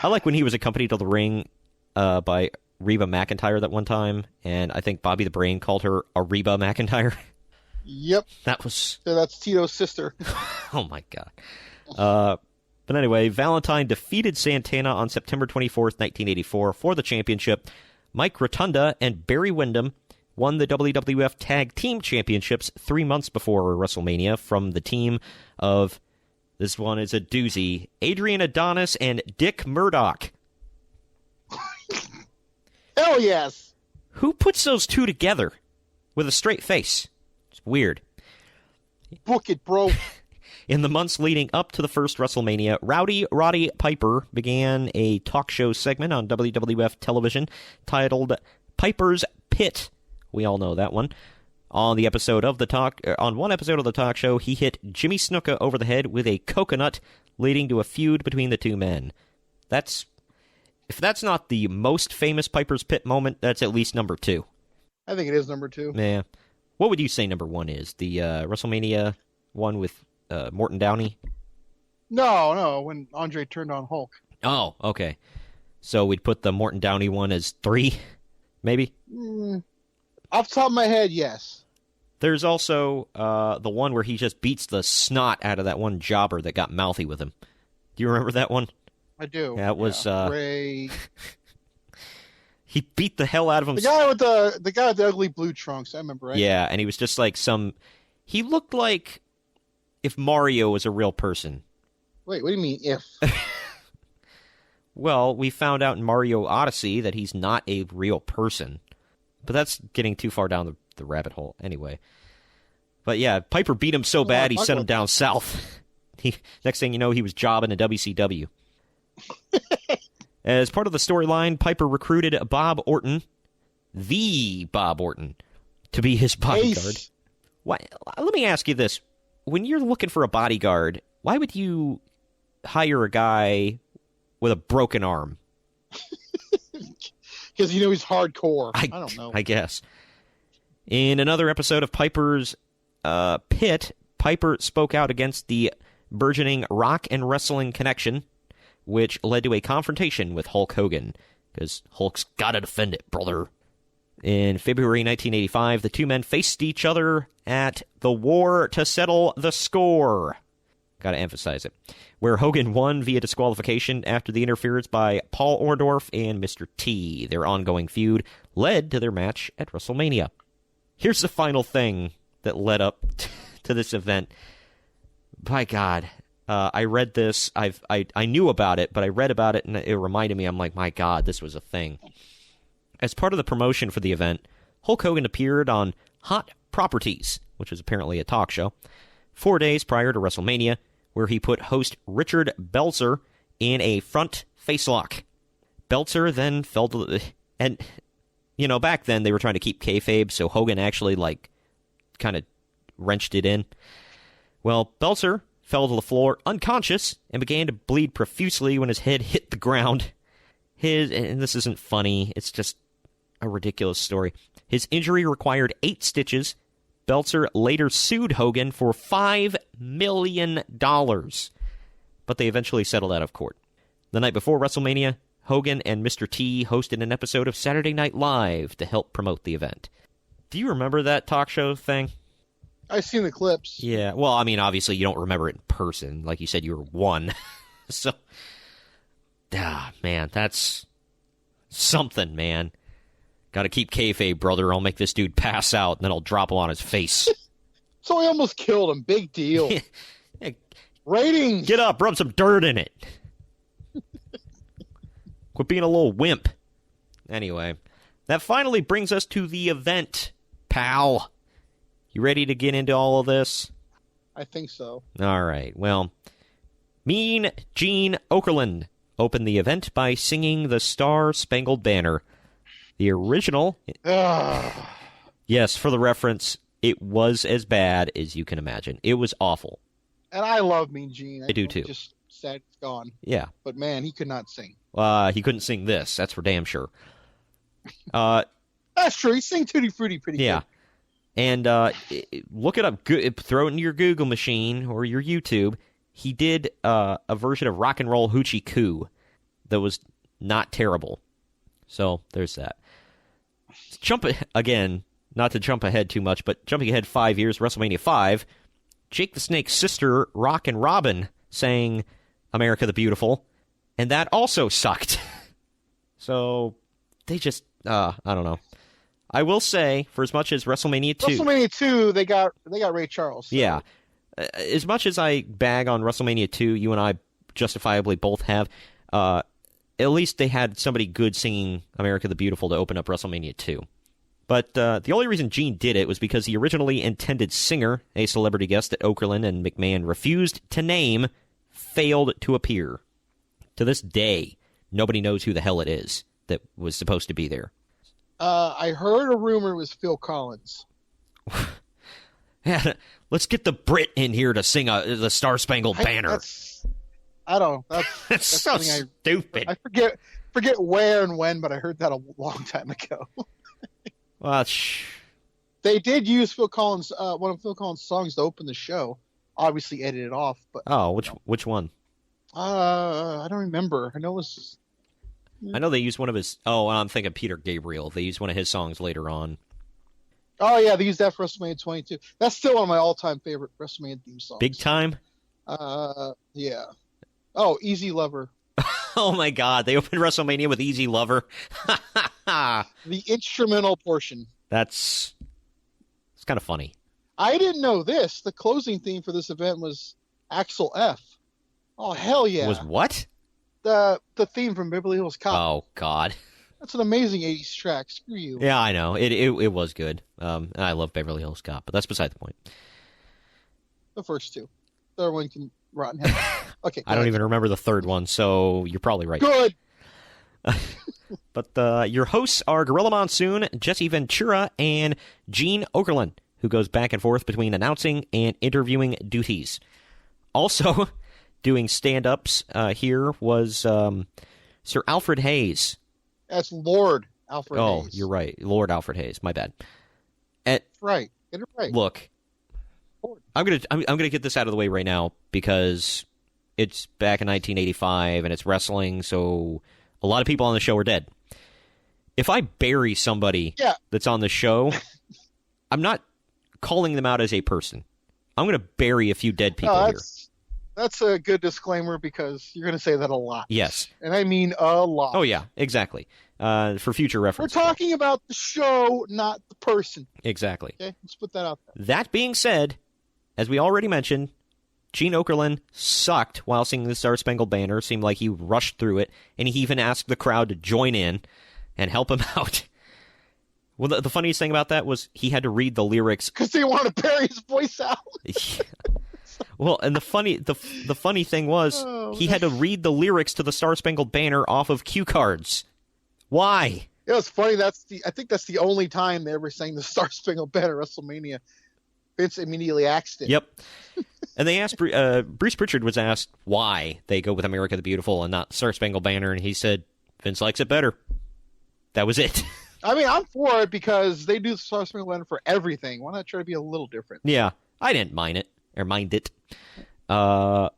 I like when he was accompanied to the ring by Reba McEntire that one time, and I think Bobby the Brain called her Ariba McEntire. Yep. That's Tito's sister. Oh my God. But anyway, Valentine defeated Santana on September 24th, 1984 for the championship. Mike Rotunda and Barry Windham won the WWF Tag Team Championships 3 months before WrestleMania from the team of, this one is a doozy, Adrian Adonis and Dick Murdoch. Hell yes! Who puts those two together with a straight face? It's weird. Book it, bro. In the months leading up to the first WrestleMania, Rowdy Roddy Piper began a talk show segment on WWF television titled Piper's Pit. We all know that one. On one episode of the talk show, he hit Jimmy Snuka over the head with a coconut, leading to a feud between the two men. If that's not the most famous Piper's Pit moment, that's at least number 2. I think it is number 2. Yeah. What would you say number 1 is? The WrestleMania one with Morton Downey? No, when Andre turned on Hulk. Oh, okay. So we'd put the Morton Downey one as 3, maybe? Off the top of my head, yes. There's also the one where he just beats the snot out of that one jobber that got mouthy with him. Do you remember that one? I do. Yeah, it was Ray. He beat the hell out of him. The guy with the ugly blue trunks. I remember, right? Yeah, and he was just like he looked like if Mario was a real person. Wait, what do you mean if? Well, we found out in Mario Odyssey that he's not a real person. But that's getting too far down the rabbit hole anyway. But yeah, Piper beat him so bad he sent him down south. Next thing you know, he was jobbing in WCW. As part of the storyline, Piper recruited Bob Orton, the Bob Orton, to be his bodyguard. Why? Let me ask you this. When you're looking for a bodyguard, why would you hire a guy with a broken arm? Because he's hardcore. I don't know. I guess. In another episode of Piper's Pit, Piper spoke out against the burgeoning rock and wrestling connection, which led to a confrontation with Hulk Hogan, because Hulk's got to defend it, brother. In February 1985, the two men faced each other at the War to Settle the Score. Got to emphasize it. Where Hogan won via disqualification after the interference by Paul Orndorff and Mr. T. Their ongoing feud led to their match at WrestleMania. Here's the final thing that led up to this event. By God, I read this. I knew about it, but I read about it, and it reminded me. I'm like, my God, this was a thing. As part of the promotion for the event, Hulk Hogan appeared on Hot Properties, which was apparently a talk show, 4 days prior to WrestleMania, where he put host Richard Belzer in a front facelock. Belzer then fell to and back then they were trying to keep kayfabe, so Hogan actually kind of wrenched it in. Well, Belzer fell to the floor unconscious and began to bleed profusely when his head hit the ground. And this isn't funny, it's just a ridiculous story. His injury required 8 stitches. Belzer later sued Hogan for $5 million, but they eventually settled out of court. The night before WrestleMania, Hogan and Mr. T hosted an episode of Saturday Night Live to help promote the event. Do you remember that talk show thing? I've seen the clips. Yeah, well, I mean, obviously you don't remember it in person. Like you said, you were 1. So, man, that's something, man. Got to keep kayfabe, brother. I'll make this dude pass out, and then I'll drop him on his face. So he almost killed him. Big deal. Ratings. Get up. Rub some dirt in it. Quit being a little wimp. Anyway, that finally brings us to the event, pal. You ready to get into all of this? I think so. All right. Well, Mean Gene Okerlund opened the event by singing the Star-Spangled Banner. The original... Yes, for the reference, it was as bad as you can imagine. It was awful. And I love Mean Gene. I do too. Just sad it's gone. Yeah. But man, he could not sing. He couldn't sing this. That's for damn sure. That's true. He sang Tutti Frutti pretty good. And look it up. Throw it into your Google machine or your YouTube. He did a version of Rock and Roll Hoochie Coo that was not terrible. So there's that. Again, not to jump ahead too much, but jumping ahead 5 years, WrestleMania 5, Jake the Snake's sister, Rockin' Robin, sang America the Beautiful, and that also sucked. So they just, I don't know. I will say, for as much as WrestleMania 2, they got Ray Charles. So. Yeah. As much as I bag on WrestleMania 2, you and I justifiably both have, at least they had somebody good singing America the Beautiful to open up WrestleMania 2. But the only reason Gene did it was because the originally intended singer, a celebrity guest that Okerlund and McMahon refused to name, failed to appear. To this day, nobody knows who the hell it is that was supposed to be there. I heard a rumor it was Phil Collins. Yeah, let's get the Brit in here to sing the Star-Spangled Banner. I don't know. That's so stupid. I forget where and when, but I heard that a long time ago. Well, they did use Phil Collins, one of Phil Collins' songs to open the show. Obviously, edited off. But which one? I don't remember. I know it was. I know they used one of his. Oh, I'm thinking Peter Gabriel. They used one of his songs later on. Oh yeah, they used that for WrestleMania 22. That's still one of my all-time favorite WrestleMania theme songs. Big time. Yeah. Oh, Easy Lover. Oh my God! They opened WrestleMania with Easy Lover. The instrumental portion. It's kind of funny. I didn't know this. The closing theme for this event was Axel F. Oh hell yeah! Was what? The theme from Beverly Hills Cop. Oh God. That's an amazing 80s track. Screw you. Yeah, I know. It was good. And I love Beverly Hills Cop, but that's beside the point. The first two. The third one can rot in hell. Okay. I don't even remember the third one, so you're probably right. Good. But your hosts are Gorilla Monsoon, Jesse Ventura, and Gene Okerlund, who goes back and forth between announcing and interviewing duties. Also, doing stand-ups here was Sir Alfred Hayes. That's Lord Alfred Hayes. Oh, you're right. Lord Alfred Hayes. My bad. Right. Get it right. Look, I'm gonna get this out of the way right now because it's back in 1985 and it's wrestling, so a lot of people on the show are dead. If I bury somebody that's on the show, I'm not calling them out as a person. I'm going to bury a few dead people here. That's a good disclaimer because you're going to say that a lot. Yes. And I mean a lot. Oh, yeah, exactly. For future reference. We're talking about the show, not the person. Exactly. Okay, let's put that out there. That being said, as we already mentioned, Gene Okerlund sucked while singing the Star Spangled Banner. Seemed like he rushed through it, and he even asked the crowd to join in and help him out. Well, the funniest thing about that was he had to read the lyrics. Because they want to bury his voice out. Well, and the funny thing was he had to read the lyrics to the Star Spangled Banner off of cue cards. Why? It was funny. I think that's the only time they ever sang the Star Spangled Banner at WrestleMania. Vince immediately axed it. Yep. And they asked Bruce Pritchard was asked why they go with America the Beautiful and not Star Spangled Banner, and he said Vince likes it better. That was it. I mean, I'm for it because they do the Star Spangled Banner for everything. Why not try to be a little different? Yeah, I didn't mind it. But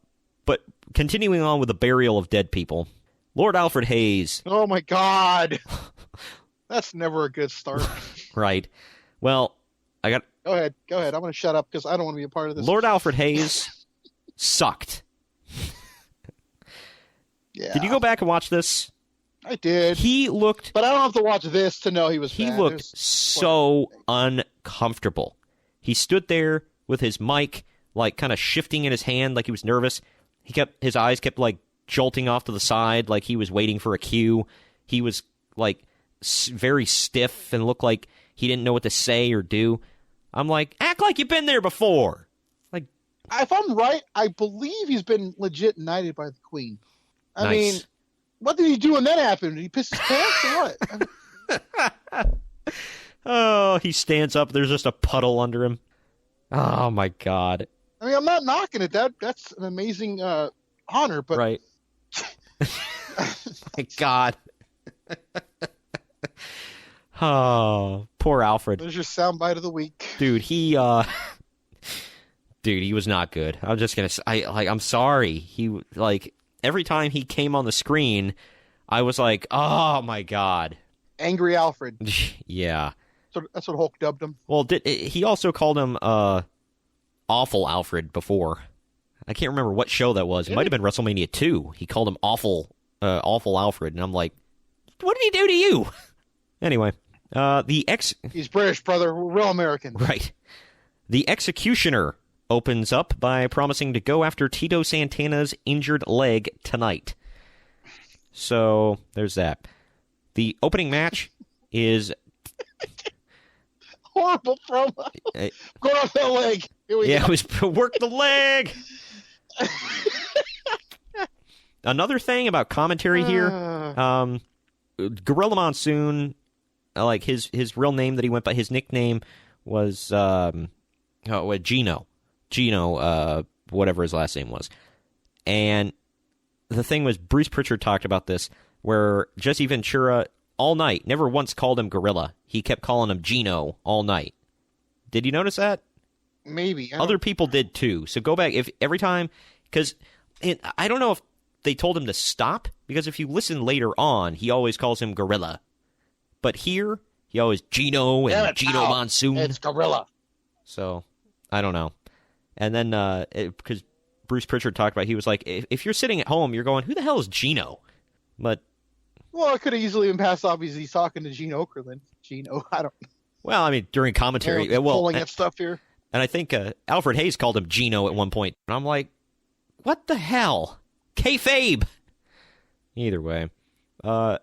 continuing on with the burial of dead people, Lord Alfred Hayes. Oh my God. That's never a good start. Right. Well, Go ahead. I'm going to shut up because I don't want to be a part of this. Lord Alfred Hayes sucked. Yeah. Did you go back and watch this? I did. He looked... But I don't have to watch this to know he was bad. He looked so uncomfortable. He stood there with his mic, like, kind of shifting in his hand like he was nervous. His eyes kept, like, jolting off to the side like he was waiting for a cue. He was, like, very stiff and looked like he didn't know what to say or do. I'm like, act like you've been there before. Like, if I'm right, I believe he's been legit knighted by the Queen. I mean, what did he do when that happened? Did he piss his pants or what? Oh, he stands up. There's just a puddle under him. Oh, my God. I mean, I'm not knocking it. That's an amazing honor, but... Right. My God. Oh, poor Alfred. There's your soundbite of the week. Dude, he was not good. I'm just going to say, I'm sorry. He, like, every time he came on the screen, I was like, oh, my God. Angry Alfred. Yeah. So that's what Hulk dubbed him. Well, he also called him Awful Alfred before. I can't remember what show that was. It might have been WrestleMania 2. He called him Awful Alfred, and I'm like, what did he do to you? Anyway, He's British, brother. We're real American. Right. The Executioner opens up by promising to go after Tito Santana's injured leg tonight. So, there's that. The opening match is... Horrible promo. Go off that leg. Here we go. It was work the leg. Another thing about commentary here, Gorilla Monsoon, like his real name that he went by, his nickname was Gino. Gino, whatever his last name was. And the thing was, Bruce Pritchard talked about this, where Jesse Ventura all night never once called him Gorilla. He kept calling him Gino all night. Did you notice that? Maybe. Other people did too. So go back every time, because I don't know if they told him to stop, because if you listen later on, he always calls him Gorilla. But here, he always Gino and Gino Monsoon. It's Gorilla. So, I don't know. And then, because Bruce Pritchard talked about, he was like, if you're sitting at home, you're going, who the hell is Gino? But... Well, it could have easily been passed off because he's talking to Gene Okerlund. Gino, I don't... Well, I mean, during commentary... pulling at stuff here. And I think Alfred Hayes called him Gino at one point. And I'm like, what the hell? Kayfabe! Either way. The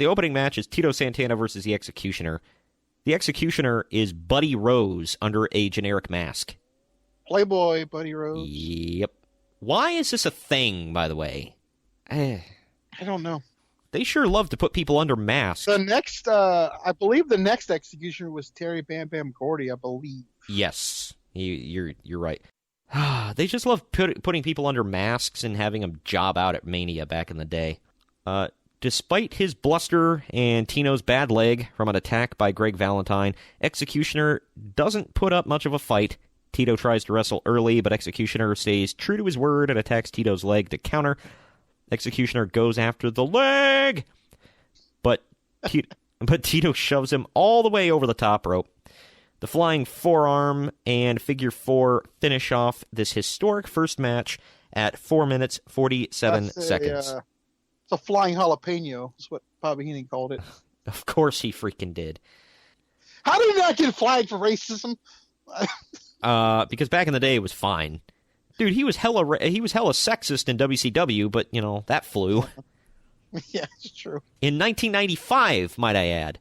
opening match is Tito Santana versus the Executioner. The Executioner is Buddy Rose under a generic mask. Playboy, Buddy Rose. Yep. Why is this a thing, by the way? I don't know. They sure love to put people under masks. The next, I believe the next executioner was Terry Bam Bam Gordy, I believe. Yes, you're right. They just love putting people under masks and having them job out at Mania back in the day. Despite his bluster and Tino's bad leg from an attack by Greg Valentine, Executioner doesn't put up much of a fight. Tito tries to wrestle early, but Executioner stays true to his word and attacks Tito's leg to counter. Executioner goes after the leg, but Tito shoves him all the way over the top rope. The flying forearm and figure four finish off this historic first match at 4 minutes, 47 seconds. It's a flying jalapeno. That's what Bobby Heenan called it. Of course he freaking did. How did he not get flagged for racism? Because back in the day it was fine. Dude, he was hella sexist in WCW, but, that flew. Yeah, it's true. In 1995, might I add.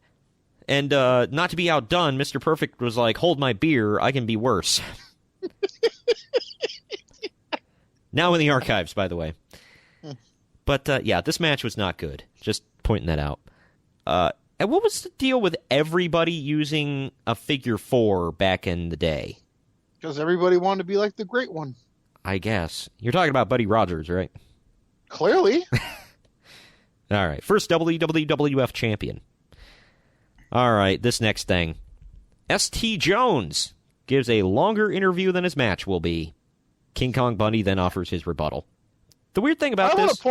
And not to be outdone, Mr. Perfect was like, hold my beer, I can be worse. Now in the archives, by the way. But, yeah, this match was not good. Just pointing that out. And what was the deal with everybody using a figure four back in the day? Because everybody wanted to be like the great one. I guess. You're talking about Buddy Rogers, right? Clearly. All right. First WWF champion. All right. This next thing. S.T. Jones gives a longer interview than his match will be. King Kong Bundy then offers his rebuttal. The weird thing about this... I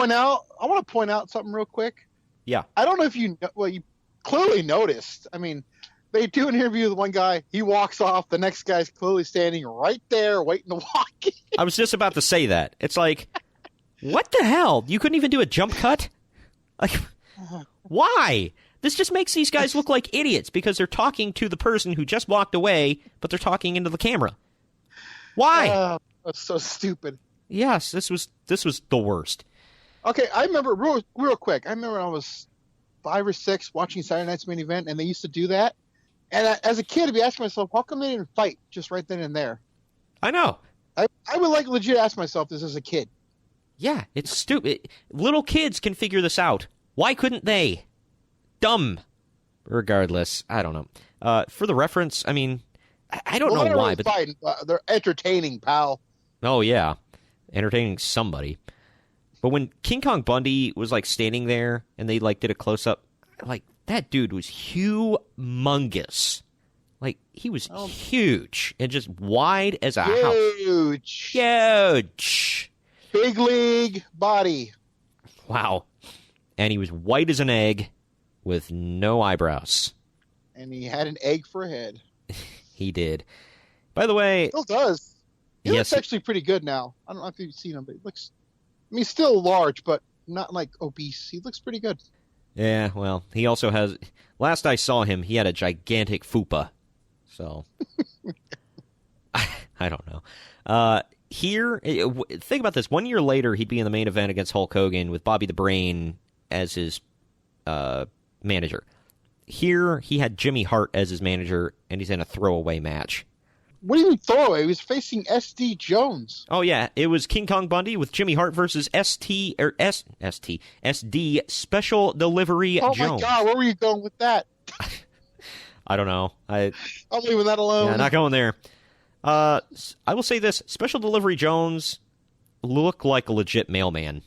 want to point out something real quick. Yeah. I don't know if you clearly noticed. I mean, they do an interview with one guy. He walks off. The next guy's clearly standing right there waiting to walk in. I was just about to say that. It's like, what the hell? You couldn't even do a jump cut? Like, why? This just makes these guys look like idiots because they're talking to the person who just walked away, but they're talking into the camera. Why? That's so stupid. Yes, this was the worst. Okay, I remember real quick. I remember when I was 5 or 6 watching Saturday Night's Main Event, and they used to do that. And as a kid, I'd be asking myself, how come they didn't fight just right then and there? I know. I would legit ask myself this as a kid. Yeah, it's stupid. Little kids can figure this out. Why couldn't they? Dumb. Regardless, I don't know. For the reference, I mean, I don't know why, but fighting, they're entertaining, pal. Oh yeah, entertaining somebody. But when King Kong Bundy was standing there and they did a close up, that dude was humongous. He was huge and just wide as a house. Huge. Big league body. Wow. And he was white as an egg with no eyebrows. And he had an egg for a head. He did. By the way... Still does. He looks actually pretty good now. I don't know if you've seen him, but he looks... he's still large, but not obese. He looks pretty good. Yeah, well, he also has... Last I saw him, he had a gigantic fupa. So... I don't know. Here, think about this. 1 year later, he'd be in the main event against Hulk Hogan with Bobby the Brain as his manager. Here, he had Jimmy Hart as his manager, and he's in a throwaway match. What do you mean throwaway? He was facing S.D. Jones. Oh, yeah. It was King Kong Bundy with Jimmy Hart versus SD Special Delivery Jones. Oh, my God. Where were you going with that? I don't know. I'm leaving that alone. Yeah, not going there. I will say this. Special Delivery Jones looked like a legit mailman.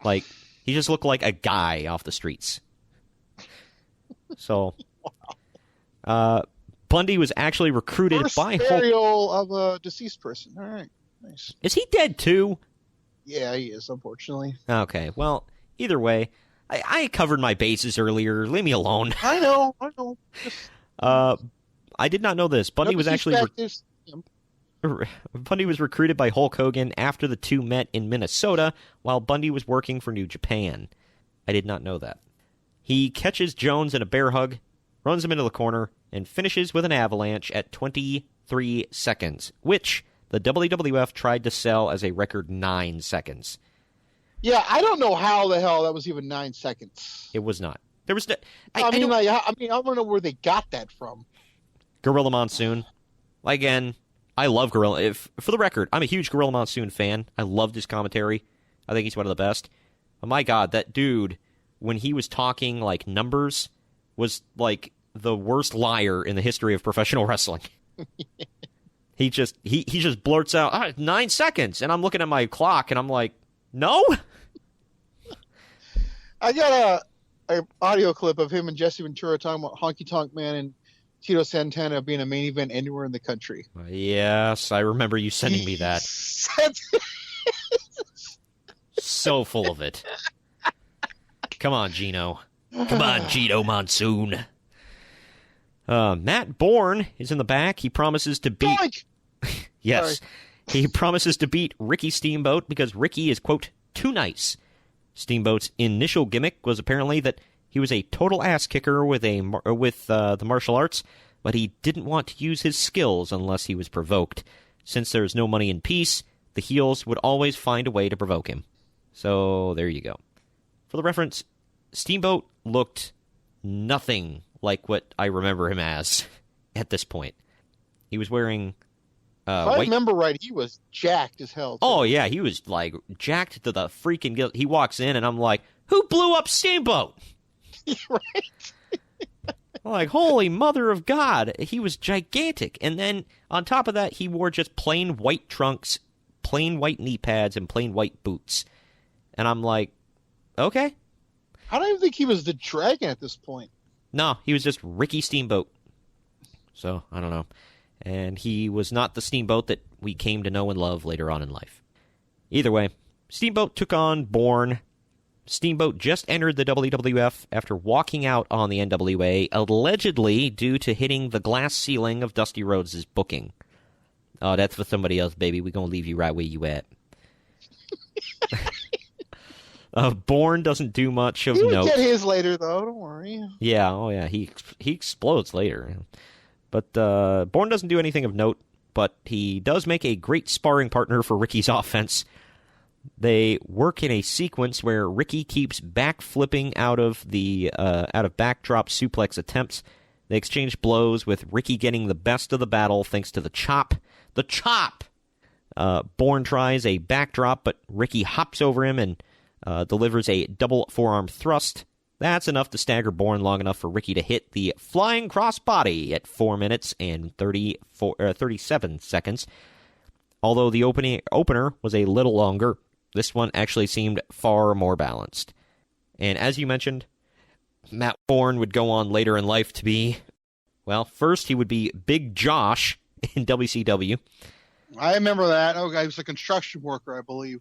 He just looked like a guy off the streets. So, Bundy was actually recruited by Hulk. Burial of a deceased person. All right, nice. Is he dead too? Yeah, he is, unfortunately. Okay, well, either way, I covered my bases earlier. Leave me alone. I know. I did not know this. Bundy was actually Bundy was recruited by Hulk Hogan after the two met in Minnesota while Bundy was working for New Japan. I did not know that. He catches Jones in a bear hug, runs him into the corner, and finishes with an avalanche at 23 seconds, which the WWF tried to sell as a record 9 seconds. Yeah, I don't know how the hell that was even 9 seconds. It was not. There was no... I want to know where they got that from. Gorilla Monsoon. Again, I love Gorilla. For the record, I'm a huge Gorilla Monsoon fan. I loved his commentary. I think he's one of the best. But my God, that dude, when he was talking like numbers, was like the worst liar in the history of professional wrestling. He just blurts out 9 seconds, and I'm looking at my clock, and I'm like, no. I got a audio clip of him and Jesse Ventura talking about Honky Tonk Man and Tito Santana being a main event anywhere in the country. Yes, I remember you sending me that. So full of it. Come on, Gino. Come on, Gino Monsoon. Matt Bourne is in the back. He promises to beat... Yes. Sorry. He promises to beat Ricky Steamboat because Ricky is, quote, too nice. Steamboat's initial gimmick was apparently that he was a total ass kicker with the martial arts, but he didn't want to use his skills unless he was provoked. Since there's no money in peace, the heels would always find a way to provoke him. So there you go. For the reference, Steamboat looked nothing like what I remember him as at this point. He was wearing... if I remember right, he was jacked as hell. Too. Oh, yeah, he was, like, jacked to the freaking guilt. He walks in, and I'm like, who blew up Steamboat? Right? I'm like, holy mother of God. He was gigantic. And then, on top of that, he wore just plain white trunks, plain white knee pads, and plain white boots. And I'm like, okay. I don't even think he was the Dragon at this point. No, he was just Ricky Steamboat. So, I don't know. And he was not the Steamboat that we came to know and love later on in life. Either way, Steamboat took on Bourne. Steamboat just entered the WWF after walking out on the NWA, allegedly due to hitting the glass ceiling of Dusty Rhodes' booking. Oh, that's for somebody else, baby. We're going to leave you right where you at. Bourne doesn't do much of note. He'll get his later, though. Don't worry. Yeah, oh yeah. He explodes later. But Bourne doesn't do anything of note, but he does make a great sparring partner for Ricky's offense. They work in a sequence where Ricky keeps backflipping out of backdrop suplex attempts. They exchange blows with Ricky getting the best of the battle thanks to the chop. The chop! Bourne tries a backdrop, but Ricky hops over him and delivers a double forearm thrust. That's enough to stagger Bourne long enough for Ricky to hit the flying crossbody at 4 minutes and 37 seconds. Although the opener was a little longer, this one actually seemed far more balanced. And as you mentioned, Matt Bourne would go on later in life to be, well, first he would be Big Josh in WCW. I remember that. Oh, he was a construction worker, I believe.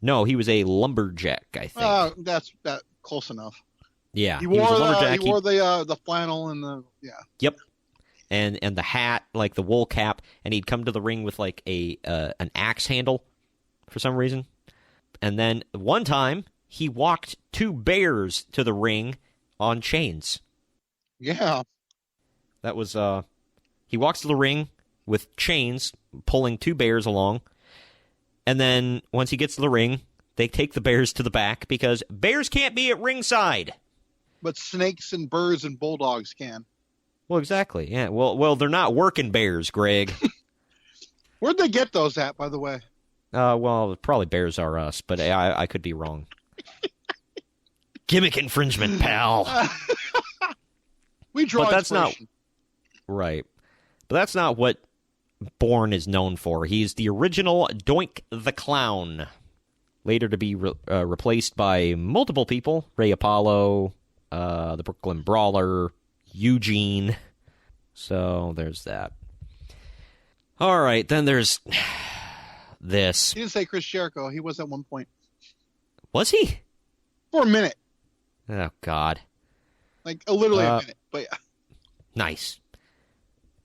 No, he was a lumberjack, I think. Oh, that's close enough. Yeah, he wore the flannel and the Yep, and the hat, like the wool cap, and he'd come to the ring with like an axe handle for some reason. And then one time he walked 2 bears to the ring on chains. Yeah, that was he walks to the ring with chains, pulling 2 bears along, and then once he gets to the ring, they take the bears to the back because bears can't be at ringside. But snakes and birds and bulldogs can. Well, exactly. Yeah. Well, they're not working bears, Greg. Where'd they get those at, by the way? Well, probably Bears R Us, but I could be wrong. Gimmick infringement, pal. We draw. But that's not right. But that's not what Bourne is known for. He's the original Doink the Clown, later to be replaced by multiple people: Ray Apollo, the Brooklyn Brawler, Eugene. So there's that. All right, then there's this. You didn't say Chris Jericho. He was at one point. Was he? For a minute. Oh, God. Like, literally a minute, but yeah. Nice.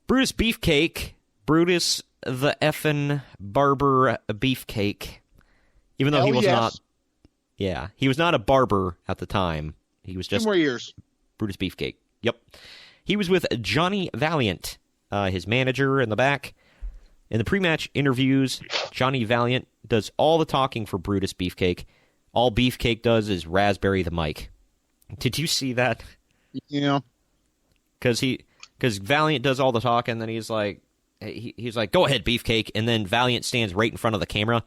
Brutus Beefcake. Brutus the effin' Barber Beefcake. Even though he was not... Yeah, he was not a barber at the time. He was just... 2 more years. Brutus Beefcake. Yep. He was with Johnny Valiant, his manager in the back. In the pre-match interviews, Johnny Valiant does all the talking for Brutus Beefcake. All Beefcake does is raspberry the mic. Did you see that? Yeah. Because Valiant does all the talking, and then he's like, he's like, "Go ahead, Beefcake," and then Valiant stands right in front of the camera,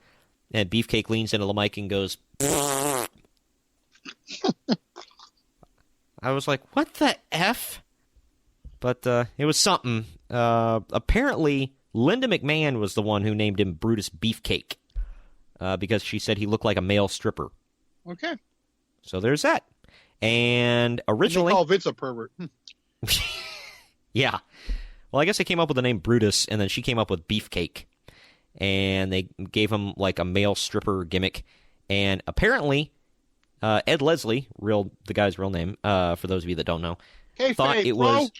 and Beefcake leans into the mic and goes. I was like, "What the f?" But it was something. Apparently, Linda McMahon was the one who named him Brutus Beefcake because she said he looked like a male stripper. Okay. So there's that. And originally, they call Vince a pervert. Yeah. Well, I guess they came up with the name Brutus, and then she came up with Beefcake. And they gave him like a male stripper gimmick. And apparently, Ed Leslie, the guy's real name, for those of you that don't know, thought it was.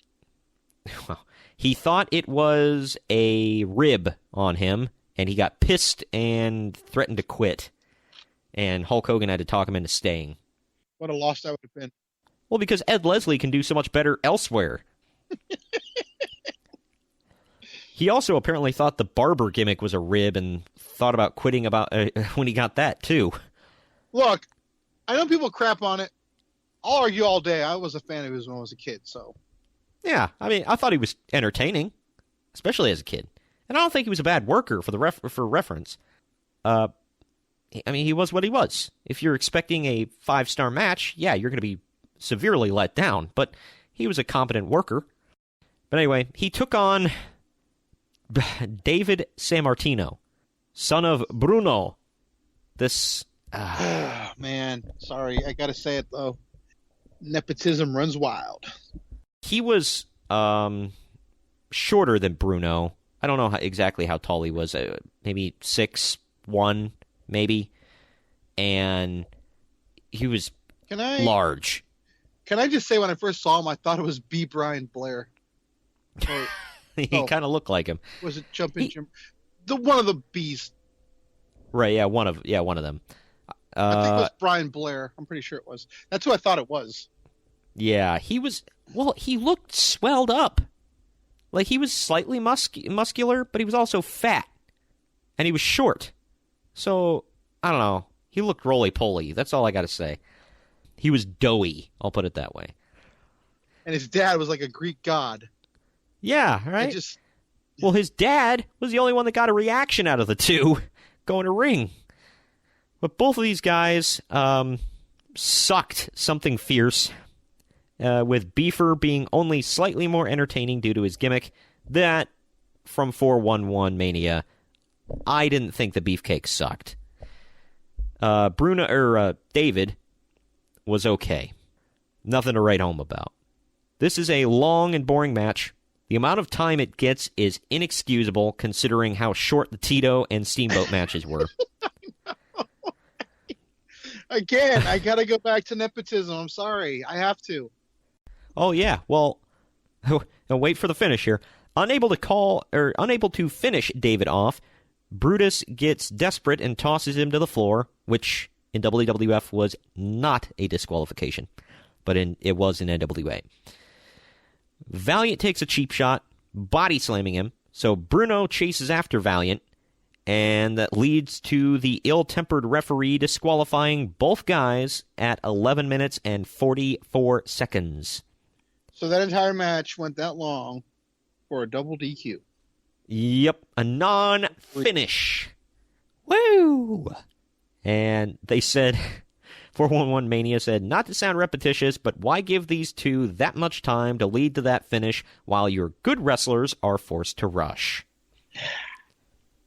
Well, he thought it was a rib on him, and he got pissed and threatened to quit. And Hulk Hogan had to talk him into staying. What a loss that would have been. Well, because Ed Leslie can do so much better elsewhere. He also apparently thought the barber gimmick was a rib and thought about quitting when he got that, too. Look, I know people crap on it. I'll argue all day. I was a fan of his when I was a kid, so. Yeah, I mean, I thought he was entertaining, especially as a kid. And I don't think he was a bad worker for reference. I mean, he was what he was. If you're expecting a 5-star match, yeah, you're going to be severely let down. But he was a competent worker. But anyway, he took on David Sammartino, son of Bruno. This... Man, sorry. I got to say it, though. Nepotism runs wild. He was shorter than Bruno. I don't know exactly how tall he was. Maybe 6'1", maybe. And he was large. Can I just say when I first saw him, I thought it was B. Brian Blair. He kind of looked like him. Was it Jumpin' Jim? One of the B's. Right, yeah, one of them. I think it was Brian Blair. I'm pretty sure it was. That's who I thought it was. Yeah, he was... Well, he looked swelled up. Like, he was slightly muscular, but he was also fat. And he was short. So, I don't know. He looked roly-poly. That's all I got to say. He was doughy. I'll put it that way. And his dad was like a Greek god. Yeah, right? Well, his dad was the only one that got a reaction out of the two going to ring. But both of these guys sucked something fierce. With Beefer being only slightly more entertaining due to his gimmick. That, from 411 Mania, I didn't think the Beefcake sucked. David was okay. Nothing to write home about. This is a long and boring match. The amount of time it gets is inexcusable considering how short the Tito and Steamboat matches were. Again, I got to go back to nepotism. I'm sorry. I have to. Oh, yeah. Well, wait for the finish here. Unable to finish David off, Brutus gets desperate and tosses him to the floor, which in WWF was not a disqualification, but it was in NWA. Valiant takes a cheap shot, body slamming him, so Bruno chases after Valiant, and that leads to the ill-tempered referee disqualifying both guys at 11 minutes and 44 seconds. So that entire match went that long for a double DQ. Yep, a non-finish. Woo! And they said, 411 Mania said, not to sound repetitious, but why give these two that much time to lead to that finish while your good wrestlers are forced to rush?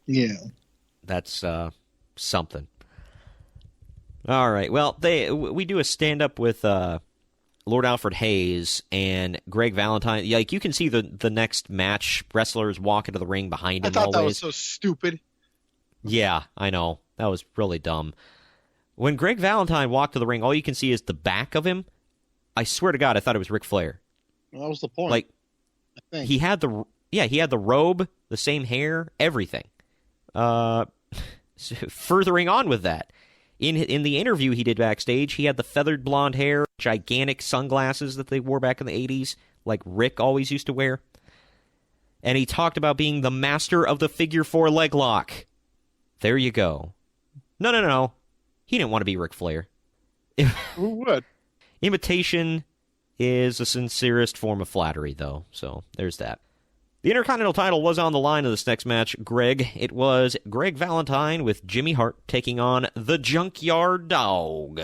Yeah. That's something. All right, well, we do a stand-up with... Lord Alfred Hayes and Greg Valentine. Like, you can see the next match, wrestlers walk into the ring behind him. I thought always. That was so stupid. Yeah, I know. That was really dumb. When Greg Valentine walked to the ring, all you can see is the back of him. I swear to God, I thought it was Ric Flair. Well, that was the point. Like, I think. he had the robe, the same hair, everything. Furthering on with that. In the interview he did backstage, he had the feathered blonde hair, gigantic sunglasses that they wore back in the 80s, like Rick always used to wear. And he talked about being the master of the figure 4 leg lock. There you go. No. He didn't want to be Ric Flair. Who would? Imitation is the sincerest form of flattery, though, so there's that. The Intercontinental title was on the line in this next match, Greg. It was Greg Valentine with Jimmy Hart taking on the Junkyard Dog.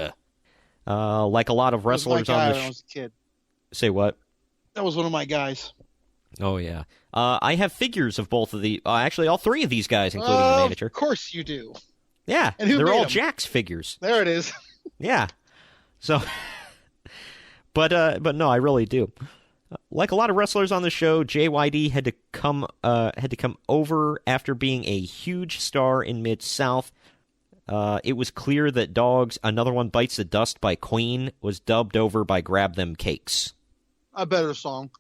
Like a lot of wrestlers on the when I was a kid. Say what? That was one of my guys. Oh, yeah. I have figures of both of the... actually, all three of these guys, including the manager. Of course you do. Yeah, and they're all them? Jack's figures. There it is. Yeah. So... But no, I really do. Like a lot of wrestlers on the show, JYD had to come over after being a huge star in Mid-South. It was clear that Dog's Another One Bites the Dust by Queen was dubbed over by Grab Them Cakes. A better song.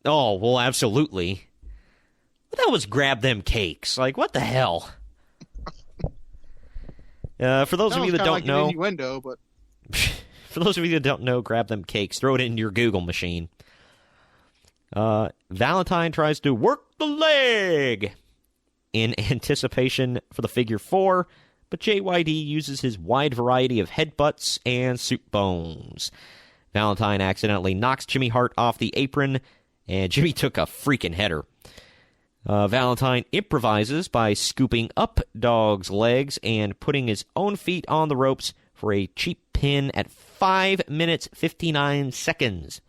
Oh, well, absolutely. What the hell was Grab Them Cakes? Like, what the hell? For those of you that don't know... Innuendo, but... For those of you that don't know, Grab Them Cakes. Throw it in your Google machine. Valentine tries to work the leg in anticipation for the figure 4, but JYD uses his wide variety of headbutts and soup bones. Valentine accidentally knocks Jimmy Hart off the apron, and Jimmy took a freaking header. Valentine improvises by scooping up Dog's legs and putting his own feet on the ropes for a cheap pin at 5 minutes 59 seconds.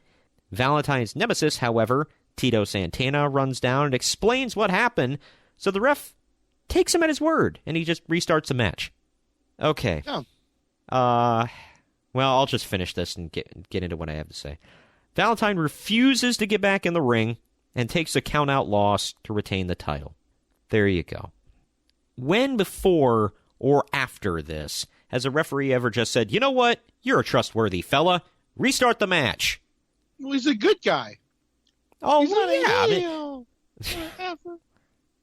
Valentine's nemesis, however, Tito Santana, runs down and explains what happened, so the ref takes him at his word, and he just restarts the match. Okay. Oh. Well, I'll just finish this and get into what I have to say. Valentine refuses to get back in the ring and takes a count-out loss to retain the title. There you go. When before or after this has a referee ever just said, you know what? You're a trustworthy fella. Restart the match. Well, he's a good guy. Oh, he's well, yeah.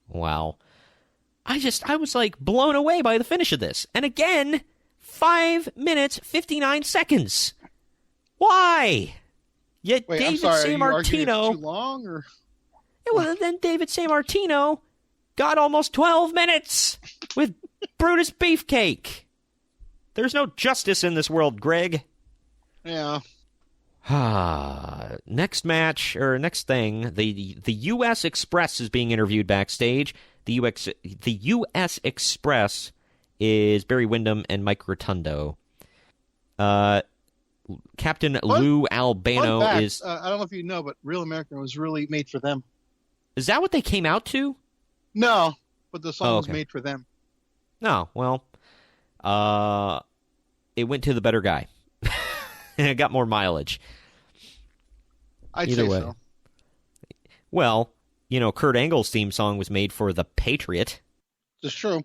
Wow. I was like blown away by the finish of this. And again, 5 minutes, 59 seconds. Why? Yet Wait, David I'm sorry, Sammartino. Too long, or? Yeah, well, then David Sammartino got almost 12 minutes with Brutus Beefcake. There's no justice in this world, Greg. Yeah. Next match, or next thing, the U.S. Express is being interviewed backstage. The U.S. Express is Barry Windham and Mike Rotundo. Captain Lou Albano is... I don't know if you know, but Real American was really made for them. Is that what they came out to? No, but the song was made for them. No, well, it went to the better guy. And it got more mileage. I'd say so. Well, Kurt Angle's theme song was made for The Patriot. It's true.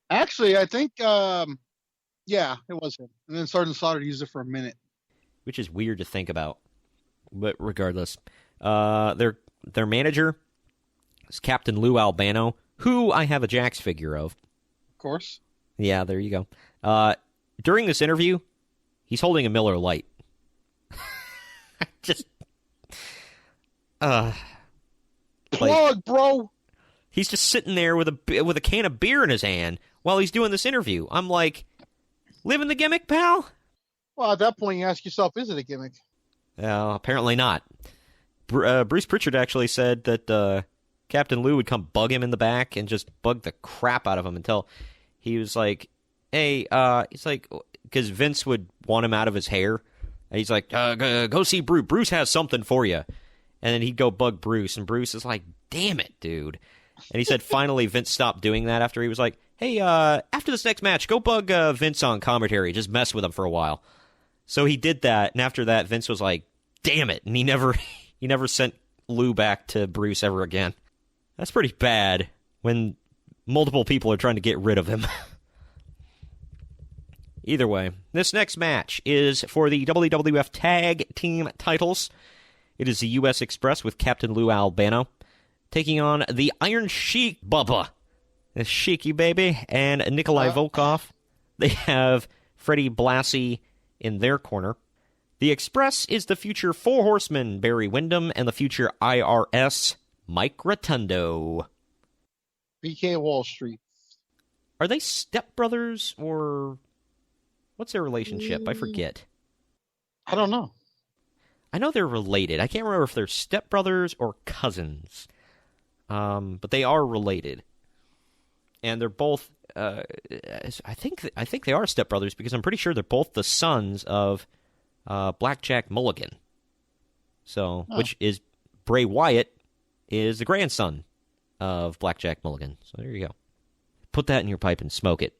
Actually, I think, yeah, it was him. And then Sergeant Slaughter used it for a minute. Which is weird to think about. But regardless, their manager is Captain Lou Albano, who I have a Jax figure of. Of course. Yeah, there you go. During this interview, he's holding a Miller Lite. Plug, bro. He's just sitting there with a can of beer in his hand while he's doing this interview. I'm like, living the gimmick, pal? Well, at that point, you ask yourself, is it a gimmick? Apparently not. Bruce Pritchard actually said that Captain Lou would come bug him in the back and just bug the crap out of him until he was like, hey, he's like, because Vince would want him out of his hair. And he's like, go see Bruce. Bruce has something for you. And then he'd go bug Bruce, and Bruce is like, damn it, dude. And he said finally Vince stopped doing that after he was like, hey, after this next match, go bug Vince on commentary. Just mess with him for a while. So he did that, and after that, Vince was like, damn it. And he never sent Lou back to Bruce ever again. That's pretty bad when multiple people are trying to get rid of him. Either way, this next match is for the WWF Tag Team titles. It is the U.S. Express with Captain Lou Albano taking on the Iron Sheik, Bubba. The Sheiky, baby, and Nikolai Volkov. They have Freddie Blassie in their corner. The Express is the future Four Horsemen, Barry Windham, and the future IRS, Mike Rotundo. BK Wall Street. Are they stepbrothers, or what's their relationship? I forget. I don't know. I know they're related. I can't remember if they're stepbrothers or cousins. but they are related. And they're both, I think they are stepbrothers because I'm pretty sure they're both the sons of Blackjack Mulligan. So, which is Bray Wyatt is the grandson of Blackjack Mulligan. So there you go. Put that in your pipe and smoke it.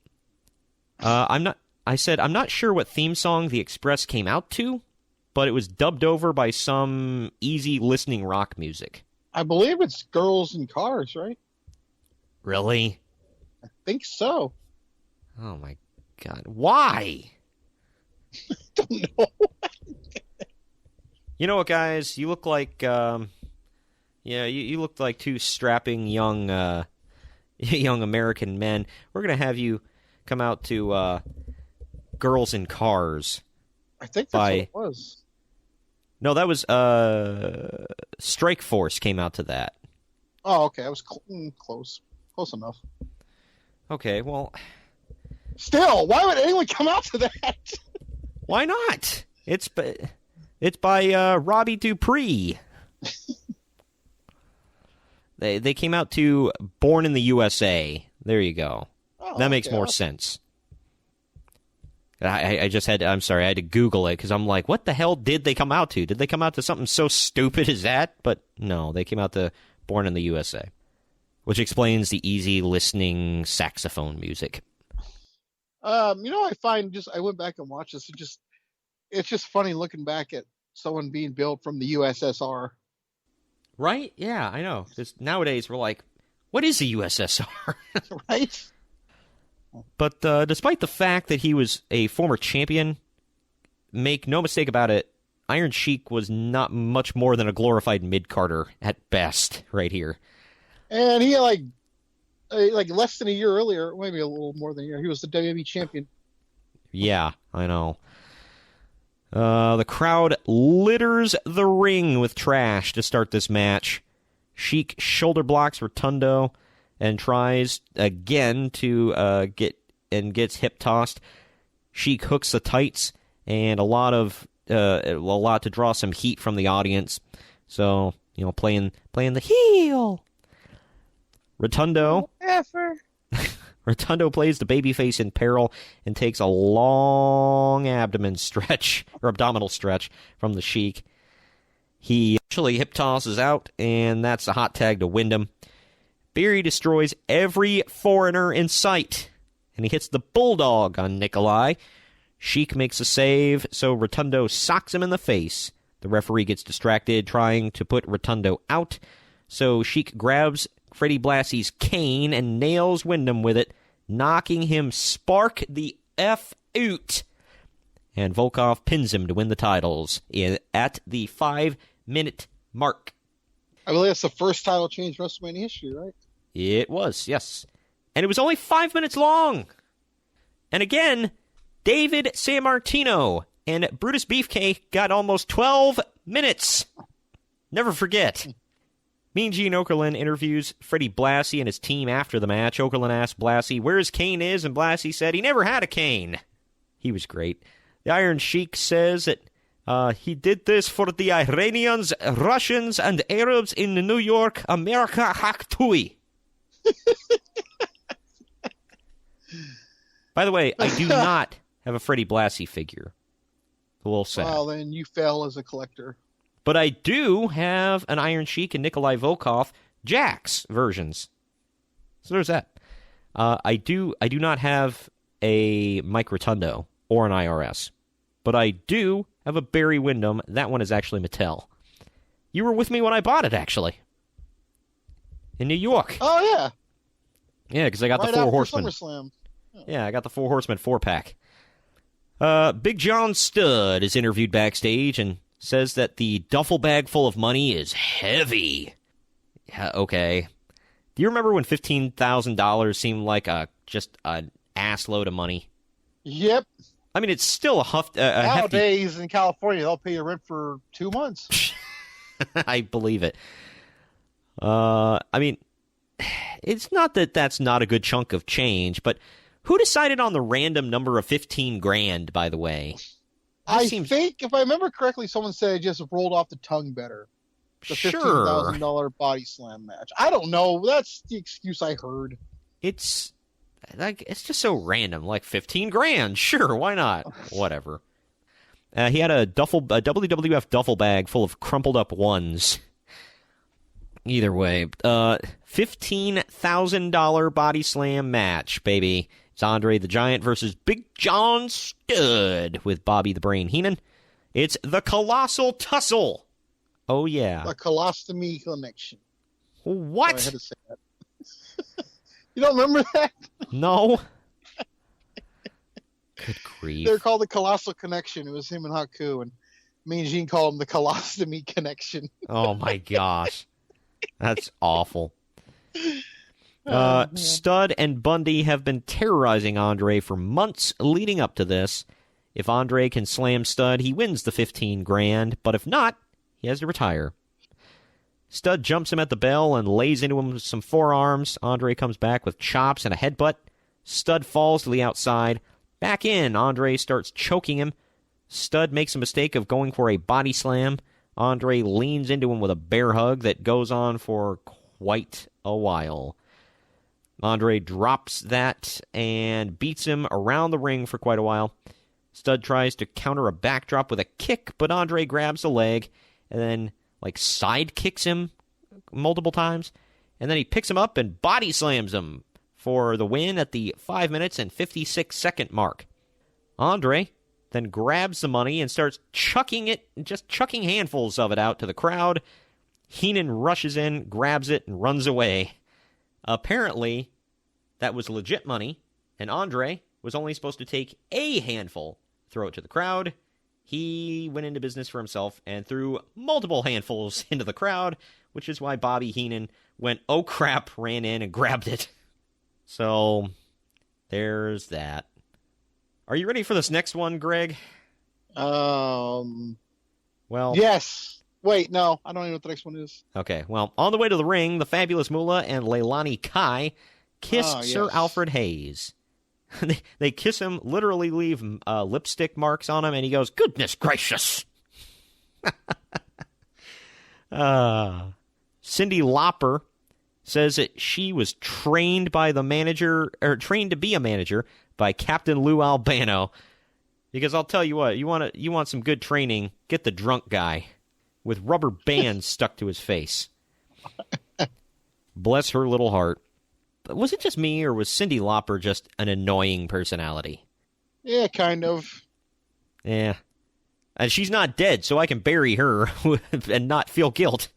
I'm not sure what theme song The Express came out to, but it was dubbed over by some easy listening rock music. I believe it's Girls in Cars, right? Really? I think so. Oh my God. Why? Don't know. You know what, guys? You look like, you look like two strapping young American men. We're going to have you come out to Girls in Cars. I think that's what it was. No, that was Strike Force came out to that. Oh, okay. I was close. Close enough. Okay, well... Still, why would anyone come out to that? Why not? It's by Robbie Dupree. They came out to Born in the USA. There you go. Oh, that makes more sense. I just had to, I'm sorry, I had to Google it because I'm like, what the hell did they come out to? Did they come out to something so stupid as that? But no, they came out to Born in the USA, which explains the easy listening saxophone music. I find I went back and watched this. It's just funny looking back at someone being built from the USSR. Right? Yeah, I know. Because nowadays we're like, what is the USSR? Right? But despite the fact that he was a former champion, make no mistake about it, Iron Sheik was not much more than a glorified mid-carder at best right here. And he like less than a year earlier, maybe a little more than a year, he was the WWE champion. Yeah, I know. The crowd litters the ring with trash to start this match. Sheik shoulder blocks Rotundo and tries again to gets hip tossed. Sheik hooks the tights and a lot to draw some heat from the audience. So playing the heel. Rotundo plays the babyface in peril and takes a long abdominal stretch from the Sheik. He actually hip tosses out, and that's a hot tag to Wyndham. Beery destroys every foreigner in sight, and he hits the bulldog on Nikolai. Sheik makes a save, so Rotundo socks him in the face. The referee gets distracted trying to put Rotundo out, so Sheik grabs Freddie Blassie's cane and nails Wyndham with it, knocking him spark the F out. And Volkov pins him to win the titles at the 5-minute mark. I believe that's the first title change in WrestleMania history, right? It was, yes. And it was only 5 minutes long. And again, David Sammartino and Brutus Beefcake got almost 12 minutes. Never forget. Mean Gene Okerlund interviews Freddie Blassie and his team after the match. Okerlund asked Blassie where his cane is, and Blassie said he never had a cane. He was great. The Iron Sheik says that he did this for the Iranians, Russians, and Arabs in New York, America, Haktui. By the way, I do not have a Freddie Blassie figure. A little sad. Well, then you fail as a collector. But I do have an Iron Sheik and Nikolai Volkov Jax versions. So there's that. I do not have a Mike Rotundo or an IRS. But I do have a Barry Windham. That one is actually Mattel. You were with me when I bought it, actually. In New York. Oh, yeah. Yeah, because I got right the Four after Horsemen. SummerSlam. Yeah, I got the Four Horsemen 4-pack. Big John Studd is interviewed backstage and says that the duffel bag full of money is heavy. Yeah, okay. Do you remember when $15,000 seemed like just an ass load of money? Yep. I mean, it's still Nowadays hefty... in California, they'll pay your rent for 2 months. I believe it. I mean, it's not that that's not a good chunk of change, but who decided on the random number of $15,000, by the way? I think, if I remember correctly, someone said it just rolled off the tongue better. The Sure. $15,000 body slam match. I don't know. That's the excuse I heard. It's just so random. Like $15,000. Sure, why not? Whatever. He had a WWF duffel bag full of crumpled up ones. Either way, $15,000 body slam match, baby. It's Andre the Giant versus Big John Studd with Bobby the Brain Heenan. It's the Colossal Tussle. Oh, yeah. The colostomy connection. What? Sorry, I had to say that. You don't remember that? No. Good grief. They're called the Colossal Connection. It was him and Haku, and me and Gene called him the Colostomy Connection. Oh, my gosh. That's awful. Studd and Bundy have been terrorizing Andre for months leading up to this. If Andre can slam Studd, he wins the $15,000, but if not, he has to retire. Studd jumps him at the bell and lays into him with some forearms. Andre comes back with chops and a headbutt. Studd falls to the outside. Back in, Andre starts choking him. Studd makes a mistake of going for a body slam. Andre leans into him with a bear hug that goes on for quite a while. Andre drops that and beats him around the ring for quite a while. Studd tries to counter a backdrop with a kick, but Andre grabs the leg and then side kicks him multiple times. And then he picks him up and body slams him for the win at the 5 minutes and 56-second mark. Andre then grabs the money and starts chucking handfuls of it out to the crowd. Heenan rushes in, grabs it, and runs away. Apparently, that was legit money, and Andre was only supposed to take a handful, throw it to the crowd. He went into business for himself and threw multiple handfuls into the crowd, which is why Bobby Heenan went, oh crap, ran in and grabbed it. So, there's that. Are you ready for this next one, Greg? Well, yes. Wait, no, I don't even know what the next one is. Okay, well, on the way to the ring, the Fabulous Moolah and Leilani Kai kiss Sir Alfred Hayes. They kiss him, literally leave lipstick marks on him, and he goes, goodness gracious. Cyndi Lauper says that she was trained by the manager, or trained to be a manager by Captain Lou Albano. Because I'll tell you what, you want some good training, get the drunk guy with rubber bands stuck to his face. Bless her little heart. But was it just me, or was Cyndi Lauper just an annoying personality? Yeah, kind of. Yeah. And she's not dead, so I can bury her and not feel guilt.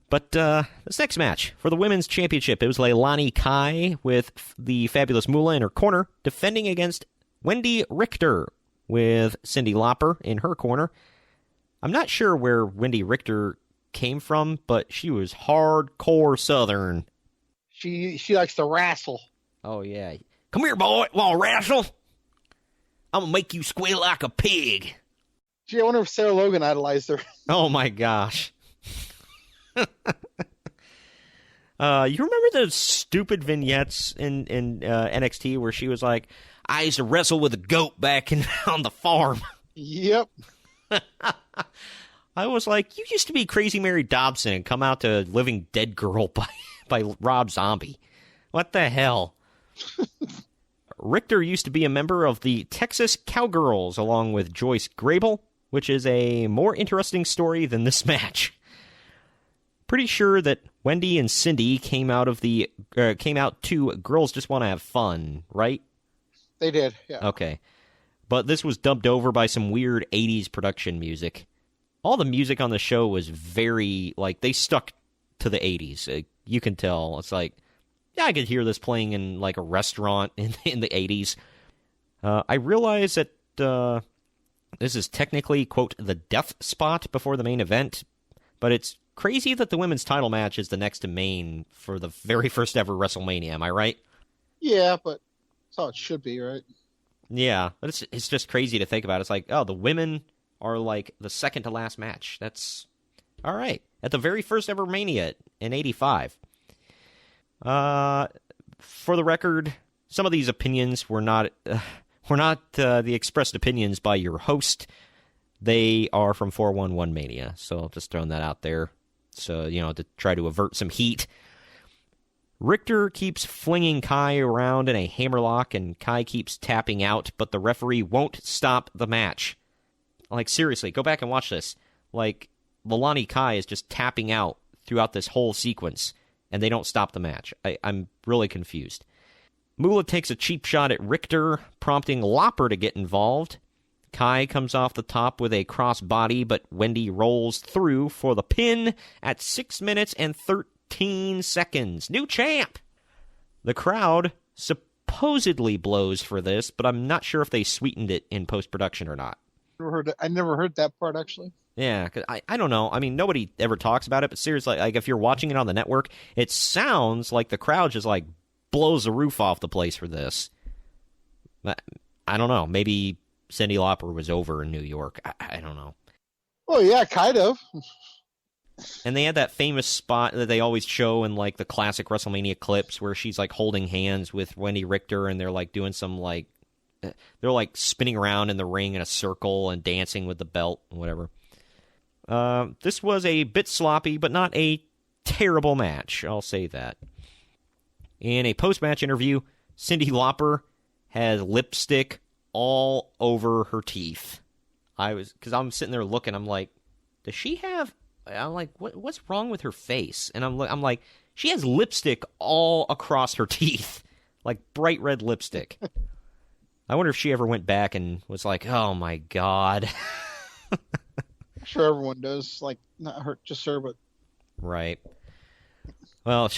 But this next match, for the Women's Championship, it was Leilani Kai with the Fabulous Moolah in her corner, defending against Wendy Richter with Cyndi Lauper in her corner. I'm not sure where Wendy Richter came from, but she was hardcore Southern. She likes to wrestle. Oh, yeah. Come here, boy. Want to wrestle? I'm going to make you squeal like a pig. Gee, I wonder if Sarah Logan idolized her. Oh, my gosh. You remember those stupid vignettes in NXT where she was like, I used to wrestle with a goat back on the farm? Yep. I was like, you used to be Crazy Mary Dobson and come out to Living Dead Girl by Rob Zombie. What the hell? Richter used to be a member of the Texas Cowgirls along with Joyce Grable, which is a more interesting story than this match. Pretty sure that Wendy and Cyndi came out to Girls Just Want to Have Fun, right? They did, yeah. Okay. But this was dubbed over by some weird 80s production music. All the music on the show was very, they stuck to the 80s. You can tell. It's like, yeah, I could hear this playing in, a restaurant in the 80s. I realize that this is technically, quote, the death spot before the main event, but it's crazy that the women's title match is the next to main for the very first ever WrestleMania. Am I right? Yeah, but that's how it should be, right? Yeah, but it's just crazy to think about. It's like, oh, the women are the second to last match. That's all right. At the very first ever Mania in '85. For the record, some of these opinions were not the expressed opinions by your host. They are from 411 Mania, so just throwing that out there. So, to try to avert some heat. Richter keeps flinging Kai around in a hammerlock, and Kai keeps tapping out, but the referee won't stop the match. Like, seriously, go back and watch this. Like, Leilani Kai is just tapping out throughout this whole sequence, and they don't stop the match. I'm really confused. Moolah takes a cheap shot at Richter, prompting Lopper to get involved. Kai comes off the top with a crossbody, but Wendy rolls through for the pin at 6 minutes and 13 seconds. New champ! The crowd supposedly blows for this, but I'm not sure if they sweetened it in post-production or not. I never heard that part, actually. Yeah, cause I don't know. I mean, nobody ever talks about it, but seriously, like, if you're watching it on the network, it sounds like the crowd just, like, blows the roof off the place for this. I don't know. Maybe Cyndi Lauper was over in New York. I don't know. Well, yeah, kind of. And they had that famous spot that they always show in, like, the classic WrestleMania clips where she's, like, holding hands with Wendy Richter, and they're, like, doing some, like, they're, like, spinning around in the ring in a circle and dancing with the belt and whatever. This was a bit sloppy, but not a terrible match. I'll say that. In a post-match interview, Cyndi Lauper has lipstick all over her teeth. Because I'm sitting there looking, I'm like, does she have? I'm like, what's wrong with her face? And I'm like, she has lipstick all across her teeth, like bright red lipstick. I wonder if she ever went back and was like, oh my God. I'm sure everyone does. Like, not her, just her, but. Right. Well,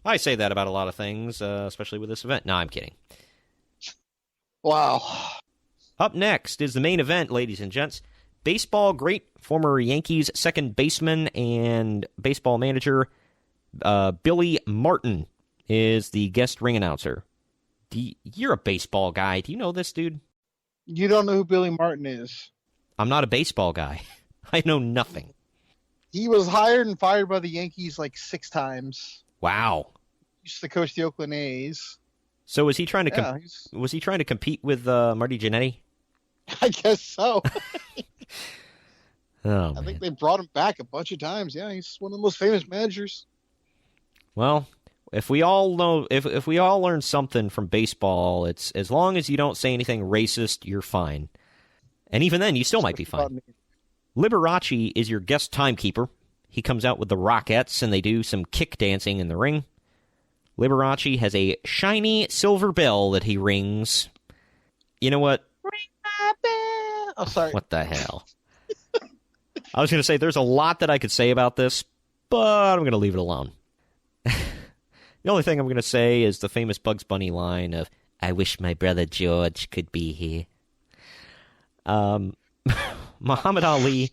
I say that about a lot of things, especially with this event. No, I'm kidding. Wow. Up next is the main event, ladies and gents. Baseball great, former Yankees second baseman and baseball manager Billy Martin is the guest ring announcer. You're a baseball guy. Do you know this, dude? You don't know who Billy Martin is. I'm not a baseball guy. I know nothing. He was hired and fired by the Yankees like 6 times. Wow. He used to coach the Oakland A's. So was he trying to compete with Marty Jannetty? I guess so. Oh, I think they brought him back a bunch of times. Yeah, he's one of the most famous managers. Well, if we all know, if we all learn something from baseball, it's as long as you don't say anything racist, you're fine. And even then, you still might be fine. Liberace is your guest timekeeper. He comes out with the Rockettes, and they do some kick dancing in the ring. Liberace has a shiny silver bell that he rings. You know what? Ring my bell. Oh, sorry. What the hell? I was going to say, there's a lot that I could say about this, but I'm going to leave it alone. The only thing I'm going to say is the famous Bugs Bunny line of, I wish my brother George could be here. Muhammad Ali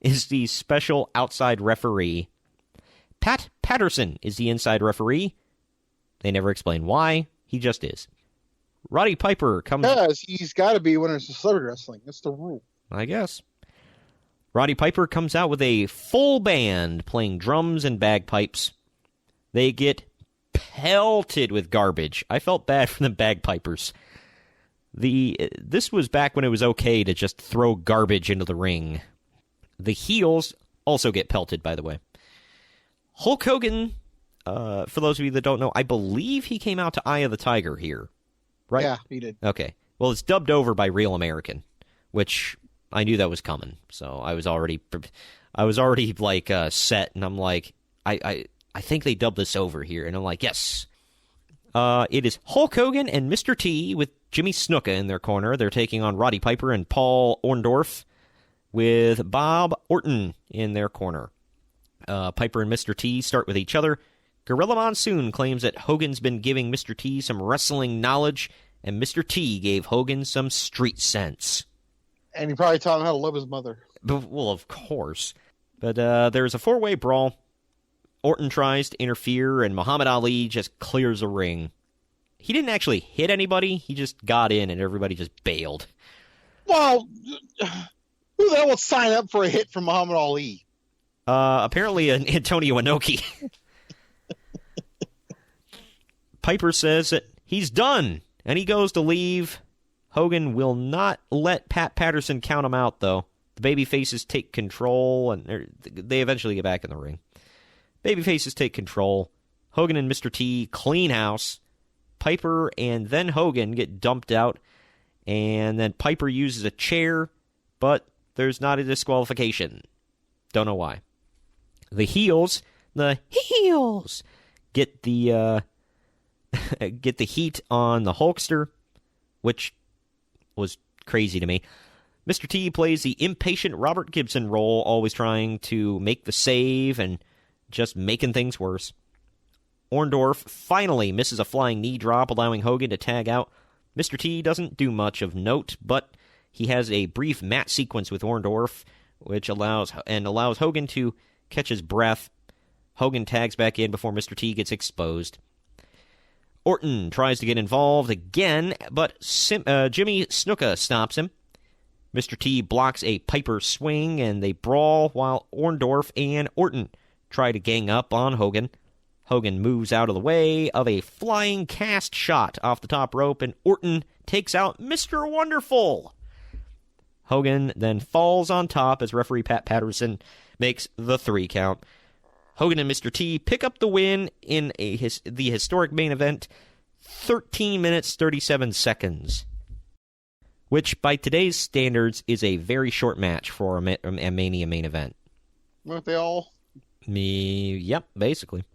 is the special outside referee. Pat Patterson is the inside referee. They never explain why. He just is. Roddy Piper comes... Because he's got to be when it's celebrity wrestling. That's the rule. I guess. Roddy Piper comes out with a full band playing drums and bagpipes. They get pelted with garbage. I felt bad for the bagpipers. This was back when it was okay to just throw garbage into the ring. The heels also get pelted, by the way. Hulk Hogan, for those of you that don't know, I believe he came out to Eye of the Tiger here, right? Yeah, he did. Okay. Well, it's dubbed over by Real American, which I knew that was coming. So I was already like set, and I'm like, I think they dubbed this over here, and I'm like, yes. It is Hulk Hogan and Mr. T with Jimmy Snuka in their corner. They're taking on Roddy Piper and Paul Orndorff with Bob Orton in their corner. Piper and Mr. T start with each other. Gorilla Monsoon claims that Hogan's been giving Mr. T some wrestling knowledge, and Mr. T gave Hogan some street sense. And he probably taught him how to love his mother. Well, of course. But there's a 4-way brawl. Orton tries to interfere, and Muhammad Ali just clears the ring. He didn't actually hit anybody. He just got in, and everybody just bailed. Well, who the hell would sign up for a hit from Muhammad Ali? Apparently Antonio Inoki. Piper says that he's done, and he goes to leave. Hogan will not let Pat Patterson count him out, though. The baby faces take control, and they eventually get back in the ring. Babyfaces take control. Hogan and Mr. T clean house. Piper and then Hogan get dumped out, and then Piper uses a chair, but there's not a disqualification. Don't know why. The heels get the get the heat on the Hulkster, which was crazy to me. Mr. T plays the impatient Robert Gibson role, always trying to make the save and just making things worse. Orndorff finally misses a flying knee drop, allowing Hogan to tag out. Mr. T doesn't do much of note, but he has a brief mat sequence with Orndorff, which allows Hogan to catch his breath. Hogan tags back in before Mr. T gets exposed. Orton tries to get involved again, but Jimmy Snuka stops him. Mr. T blocks a Piper swing, and they brawl while Orndorff and Orton try to gang up on Hogan. Hogan moves out of the way of a flying cast shot off the top rope, and Orton takes out Mr. Wonderful. Hogan then falls on top as referee Pat Patterson makes the 3 count. Hogan and Mr. T pick up the win in the historic main event, 13 minutes, 37 seconds, which by today's standards is a very short match for a Mania main event. Weren't they all? Yep, basically.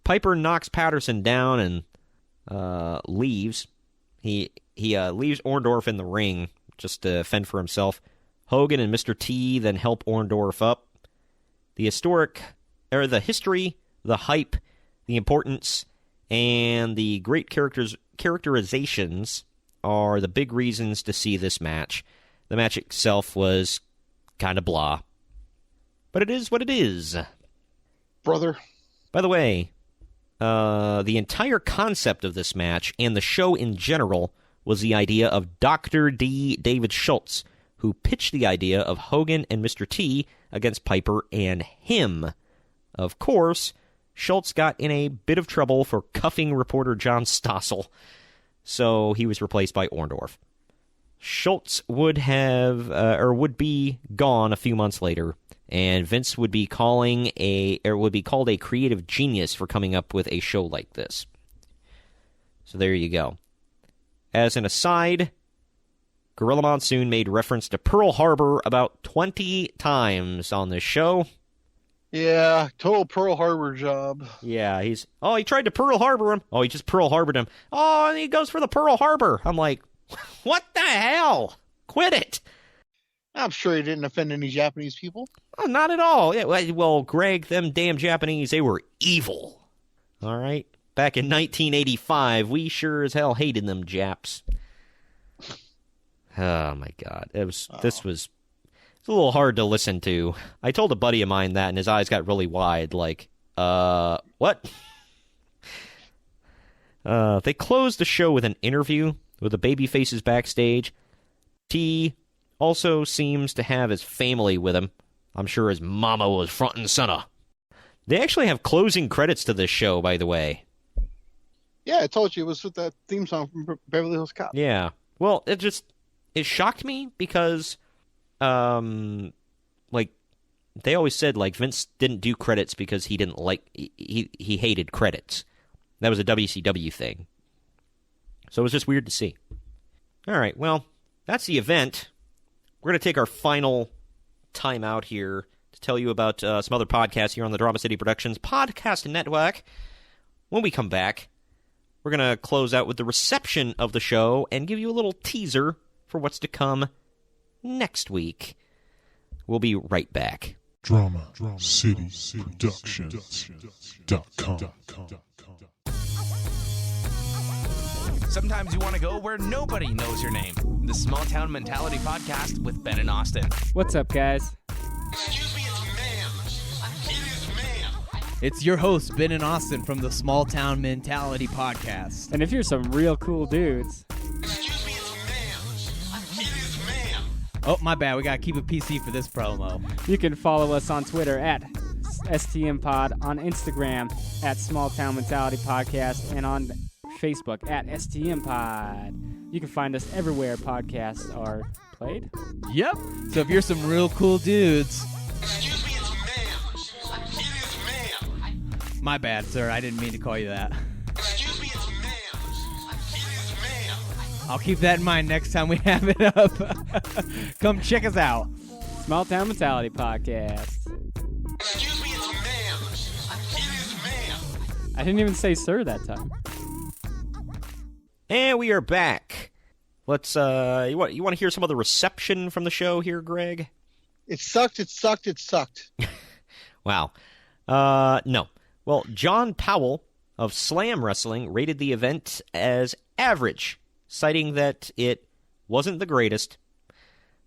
Piper knocks Patterson down and leaves. He leaves Orndorff in the ring just to fend for himself. Hogan and Mr. T then help Orndorff up. The history, the hype, the importance, and the great characterizations are the big reasons to see this match. The match itself was kind of blah. But it is what it is. Brother. By the way, the entire concept of this match and the show in general was the idea of Dr. D. David Schultz, who pitched the idea of Hogan and Mr. T against Piper and him. Of course, Schultz got in a bit of trouble for cuffing reporter John Stossel, so he was replaced by Orndorff. Schultz would be gone a few months later, and Vince would be called a creative genius for coming up with a show like this. So there you go. As an aside, Gorilla Monsoon made reference to Pearl Harbor about 20 times on this show. Yeah, total Pearl Harbor job. Yeah, he tried to Pearl Harbor him. Oh, he just Pearl Harbored him. Oh, and he goes for the Pearl Harbor. I'm like, what the hell? Quit it. I'm sure he didn't offend any Japanese people. Oh, not at all. Yeah, well, Greg, them damn Japanese, they were evil. All right? Back in 1985, we sure as hell hated them Japs. Oh, my God. This was a little hard to listen to. I told a buddy of mine that, and his eyes got really wide, like, what? They closed the show with an interview with the babyfaces backstage. T also seems to have his family with him. I'm sure his mama was front and center. They actually have closing credits to this show, by the way. Yeah, I told you it was with that theme song from Beverly Hills Cop. Yeah. Well, it shocked me because, they always said, Vince didn't do credits because he didn't he hated credits. That was a WCW thing. So it was just weird to see. All right, well, that's the event. We're going to take our final time out here to tell you about some other podcasts here on the Drama City Productions Podcast Network. When we come back, we're going to close out with the reception of the show and give you a little teaser for what's to come next week. We'll be right back. DramaCityProductions.com. Sometimes you want to go where nobody knows your name. The Small Town Mentality Podcast with Ben and Austin. What's up, guys? Excuse me, it's ma'am. It is ma'am. It's your host, Ben and Austin from the Small Town Mentality Podcast. And if you're some real cool dudes... Excuse me, it's ma'am. It is ma'am. Oh, my bad. We got to keep it PC for this promo. You can follow us on Twitter at STMPod, on Instagram at Small Town Mentality Podcast, and on Facebook at STMPod. You can find us everywhere podcasts are played. Yep. So if you're some real cool dudes... Excuse me, it's ma'am. It is ma'am. My bad, sir. I didn't mean to call you that. Excuse me, it's ma'am. It is ma'am. I'll keep that in mind next time we have it up. Come check us out. Small Town Mentality Podcast. Excuse me, it's ma'am. It is ma'am. I didn't even say sir that time. And we are back. Let's you want to hear some of the reception from the show here, Greg? It sucked. Wow. No. Well, John Powell of Slam Wrestling rated the event as average, citing that it wasn't the greatest.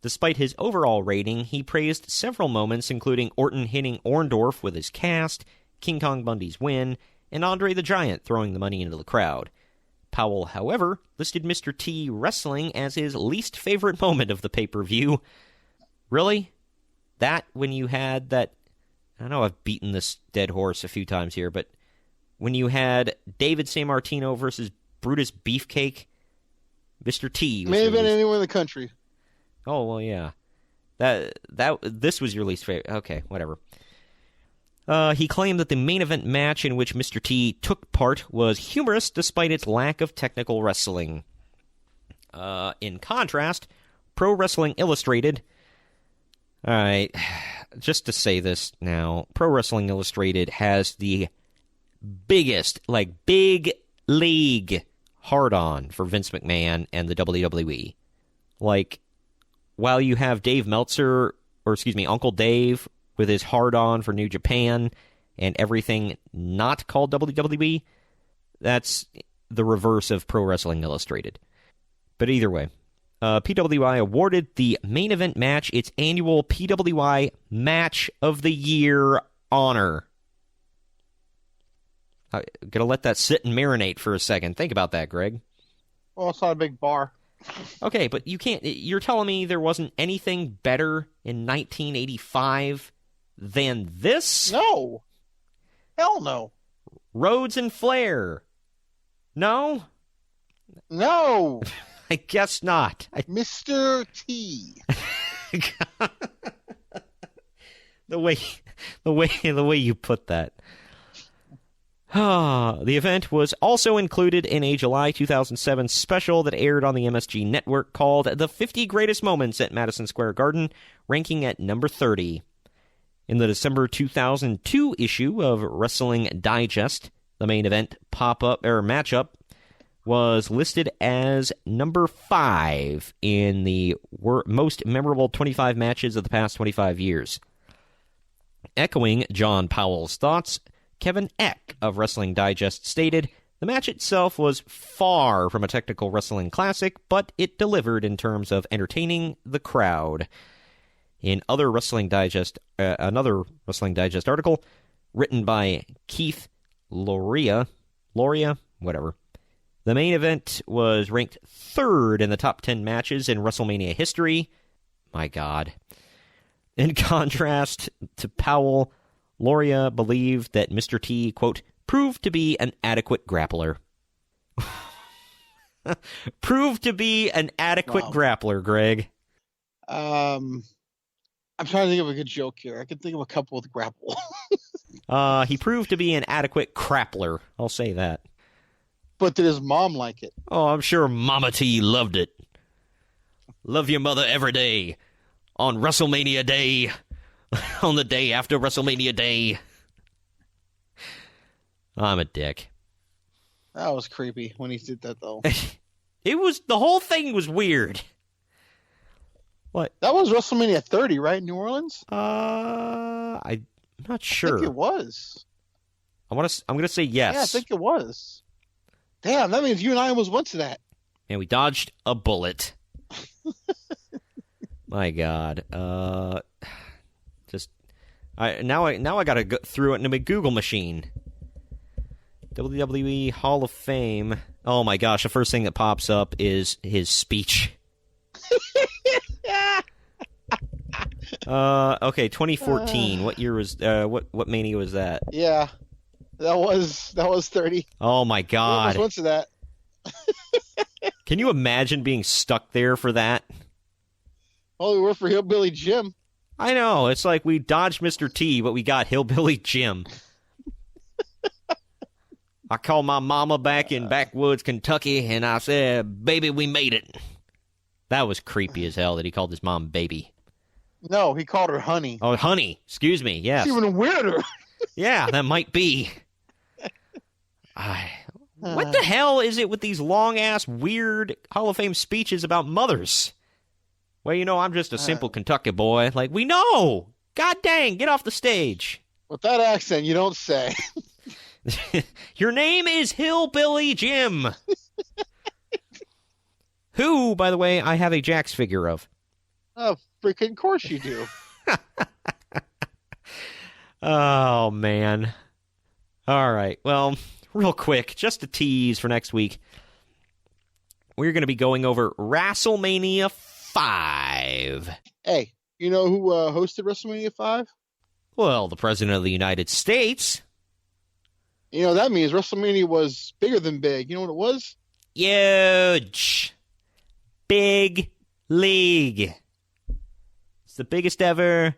Despite his overall rating, he praised several moments, including Orton hitting Orndorff with his cast, King Kong Bundy's win, and Andre the Giant throwing the money into the crowd. Powell, however, listed Mr. T wrestling as his least favorite moment of the pay-per-view. Really? That when you had that... I know I've beaten this dead horse a few times here, but when you had David Sammartino versus Brutus Beefcake, Mr. T was May have been anywhere in the country. Oh, well, yeah. This was your least favorite. Okay, whatever. He claimed that the main event match in which Mr. T took part was humorous despite its lack of technical wrestling. In contrast, Pro Wrestling Illustrated... All right, just to say this now, Pro Wrestling Illustrated has the biggest, big league hard-on for Vince McMahon and the WWE. While you have Dave Meltzer, Uncle Dave, with his hard-on for New Japan and everything not called WWE, that's the reverse of Pro Wrestling Illustrated. But either way, PWI awarded the main event match its annual PWI Match of the Year honor. I'm going to let that sit and marinate for a second. Think about that, Greg. Well, it's not a big bar. Okay, but you're telling me there wasn't anything better in 1985 than this? No. Hell no. Rhodes and Flair. No? No. I guess not. Mr. T. the way you put that. The event was also included in a July 2007 special that aired on the MSG network called The 50 Greatest Moments at Madison Square Garden, ranking at number 30. In the December 2002 issue of Wrestling Digest, the main event matchup was listed as number 5 in the most memorable 25 matches of the past 25 years. Echoing John Powell's thoughts, Kevin Eck of Wrestling Digest stated, "The match itself was far from a technical wrestling classic, but it delivered in terms of entertaining the crowd." In another Wrestling Digest article, written by Keith Loria, whatever, the main event was ranked 3rd in the top 10 matches in WrestleMania history. My God. In contrast to Powell, Loria believed that Mr. T, quote, proved to be an adequate grappler. Proved to be an adequate grappler, Greg. I'm trying to think of a good joke here. I can think of a couple with grapple. He proved to be an adequate crappler. I'll say that. But did his mom like it? Oh, I'm sure Mama T loved it. Love your mother every day. On WrestleMania Day. On the day after WrestleMania Day. I'm a dick. That was creepy when he did that, though. The whole thing was weird. What? That was WrestleMania 30, right? In New Orleans? I'm not sure. I think it was. I'm gonna say yes. Yeah, I think it was. Damn, that means you and I almost went to that. And we dodged a bullet. My God. Now I gotta go through it into my Google machine. WWE Hall of Fame. Oh my gosh, the first thing that pops up is his speech. Okay, 2014. What year was what Mania was that? Yeah. That was 30. Oh my God. I almost went to that. Can you imagine being stuck there for that? Oh, we were for Hillbilly Jim. I know. It's like we dodged Mr. T, but we got Hillbilly Jim. I called my mama back in backwoods Kentucky, and I said, baby, we made it. That was creepy as hell that he called his mom baby. No, he called her honey. Oh, honey. Excuse me. Yes. It's even weirder. Yeah, that might be. What the hell is it with these long-ass, weird Hall of Fame speeches about mothers? Well, you know, I'm just a simple Kentucky boy. Like, we know. God dang, get off the stage. With that accent, you don't say. Your name is Hillbilly Jim. Who, by the way, I have a Jax figure of. Oh, freaking course you do. Oh, man. All right, well, real quick, just a tease for next week. We're going to be going over WrestleMania 5. Hey, you know who hosted WrestleMania 5? Well, the President of the United States. You know, that means WrestleMania was bigger than big. You know what it was? Huge. Big league. It's the biggest ever,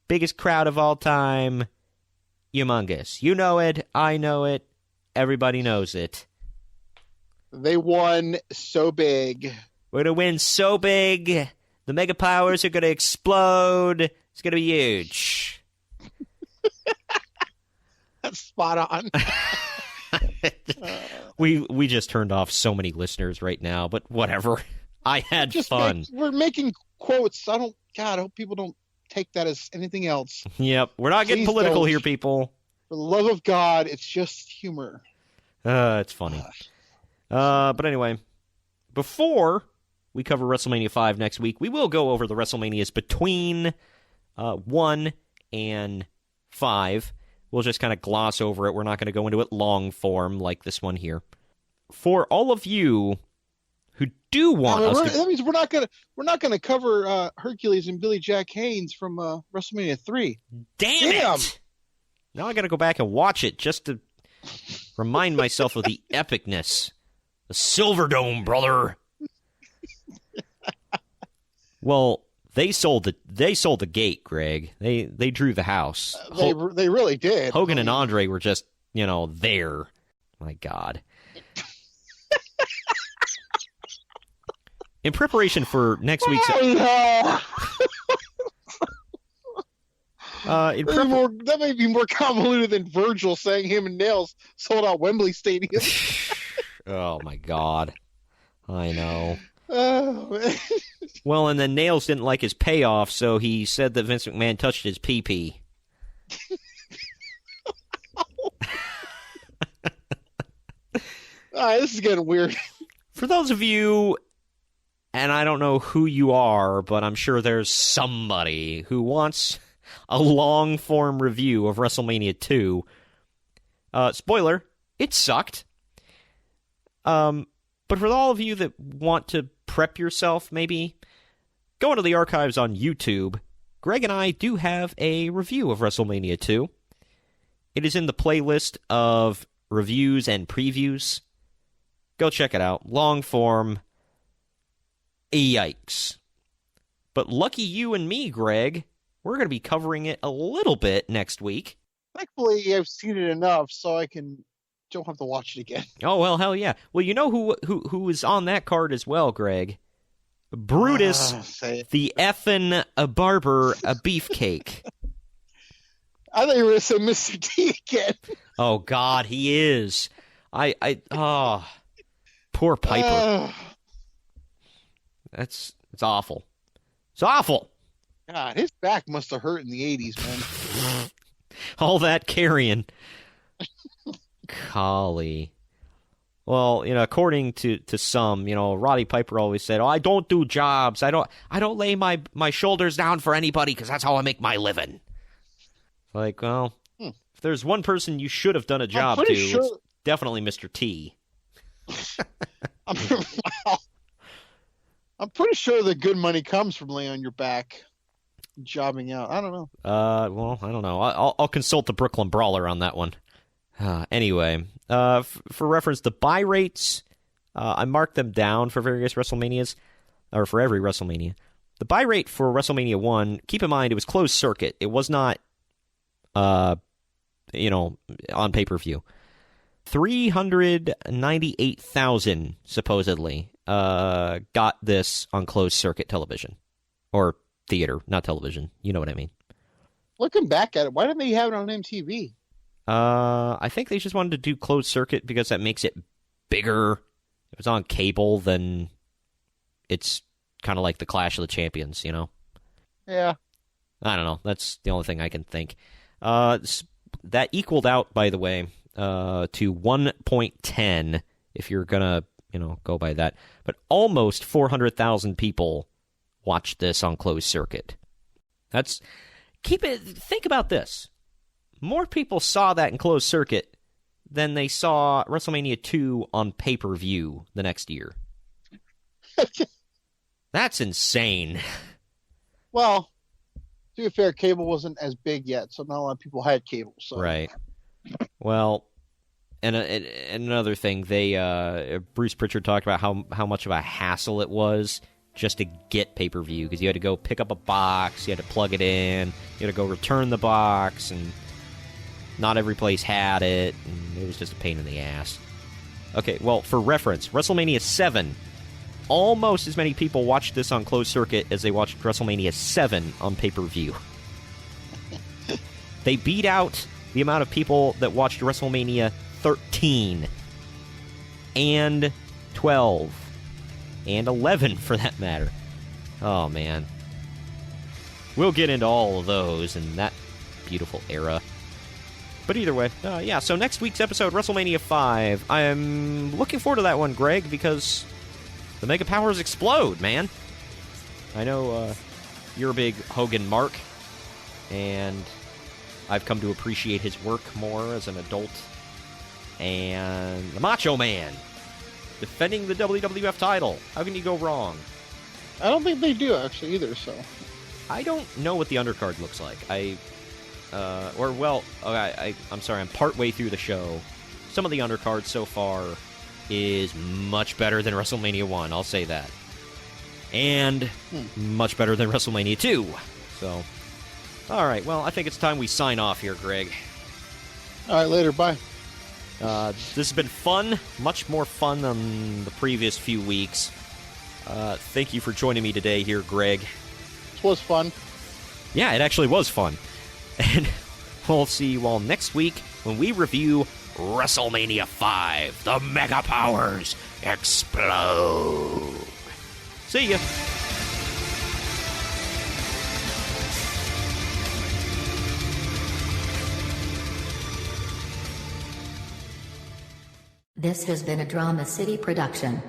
biggest crowd of all time. Humongous. You know it. I know it. Everybody knows it. They won so big. We're going to win so big. The mega powers are going to explode. It's going to be huge. That's spot on. We just turned off so many listeners right now, but whatever. I had fun. We're making quotes. I hope people don't take that as anything else. Yep. We're not getting political here, people. For the love of God, it's just humor. It's funny. But anyway, before we cover WrestleMania 5 next week, we will go over the WrestleManias between 1 and 5. We'll just kind of gloss over it. We're not going to go into it long form like this one here. For all of you who do want us to... That means we're not gonna cover Hercules and Billy Jack Haynes from WrestleMania 3. Damn it! Now I got to go back and watch it just to remind myself of the epicness. The Silver Dome, brother. Well, they sold the gate, Greg. They drew the house. They really did. Hogan and Andre were just, there. My God. In preparation for next week's... that may be more convoluted than Virgil saying him and Nails sold out Wembley Stadium. Oh, my God. I know. Oh, well, and then Nails didn't like his payoff, so he said that Vince McMahon touched his pee-pee. All right, this is getting weird. For those of you, and I don't know who you are, but I'm sure there's somebody who wants a long-form review of WrestleMania 2. Spoiler, it sucked. But for all of you that want to prep yourself, maybe, go into the archives on YouTube. Greg and I do have a review of WrestleMania 2. It is in the playlist of reviews and previews. Go check it out. Long form. Yikes. But lucky you and me, Greg, we're going to be covering it a little bit next week. Thankfully, I've seen it enough so I don't have to watch it again. Oh, well, hell yeah. Well, you know who is on that card as well, Greg? Brutus, the effing barber, a beefcake. I thought you were going to say Mr. T again. Oh, God, he is. Poor Piper. It's awful. It's awful. God, his back must have hurt in the 80s, man. All that carrying. Golly. Well, according to some, Roddy Piper always said, "Oh, I don't do jobs. I don't lay my shoulders down for anybody because that's how I make my living." Like, well, if there's one person you should have done a job to, it's definitely Mr. T. I'm pretty sure the good money comes from laying on your back, jobbing out. I don't know. Well, I don't know. I'll consult the Brooklyn Brawler on that one. Anyway, for reference, the buy rates, I marked them down for various WrestleManias, or for every WrestleMania. The buy rate for WrestleMania 1, keep in mind, it was closed circuit. It was not, on pay-per-view. 398,000 supposedly got this on closed circuit television. Or theater, not television. You know what I mean. Looking back at it, why didn't they have it on MTV? I think they just wanted to do closed circuit because that makes it bigger. If it's on cable, then it's kind of like the Clash of the Champions, you know? Yeah. I don't know. That's the only thing I can think. That equaled out, by the way, to 1.10, if you're going to, go by that. But almost 400,000 people watched this on closed circuit. Think about this. More people saw that in closed circuit than they saw WrestleMania 2 on pay-per-view the next year. That's insane. Well, to be fair, cable wasn't as big yet, so not a lot of people had cable. So. Right. Well, and another thing, Bruce Pritchard talked about how much of a hassle it was just to get pay-per-view, because you had to go pick up a box, you had to plug it in, you had to go return the box, and not every place had it, and it was just a pain in the ass. Okay, well, for reference, WrestleMania 7, almost as many people watched this on closed circuit as they watched WrestleMania 7 on pay-per-view. They beat out the amount of people that watched WrestleMania 13 and 12 and 11, for that matter. Oh, man. We'll get into all of those in that beautiful era. But either way, so next week's episode, WrestleMania 5. I'm looking forward to that one, Greg, because the Mega Powers explode, man. I know you're a big Hogan mark, and I've come to appreciate his work more as an adult. And the Macho Man, defending the WWF title. How can you go wrong? I don't think they do, actually, either, so. I don't know what the undercard looks like. I'm sorry, I'm partway through the show. Some of the undercard so far is much better than WrestleMania 1, I'll say that. And much better than WrestleMania 2. So, all right, well, I think it's time we sign off here, Greg. All right, later, bye. This has been fun, much more fun than the previous few weeks. Thank you for joining me today here, Greg. This was fun. Yeah, it actually was fun. And we'll see you all next week when we review WrestleMania 5. The Mega Powers explode. See ya. This has been a Drama City production.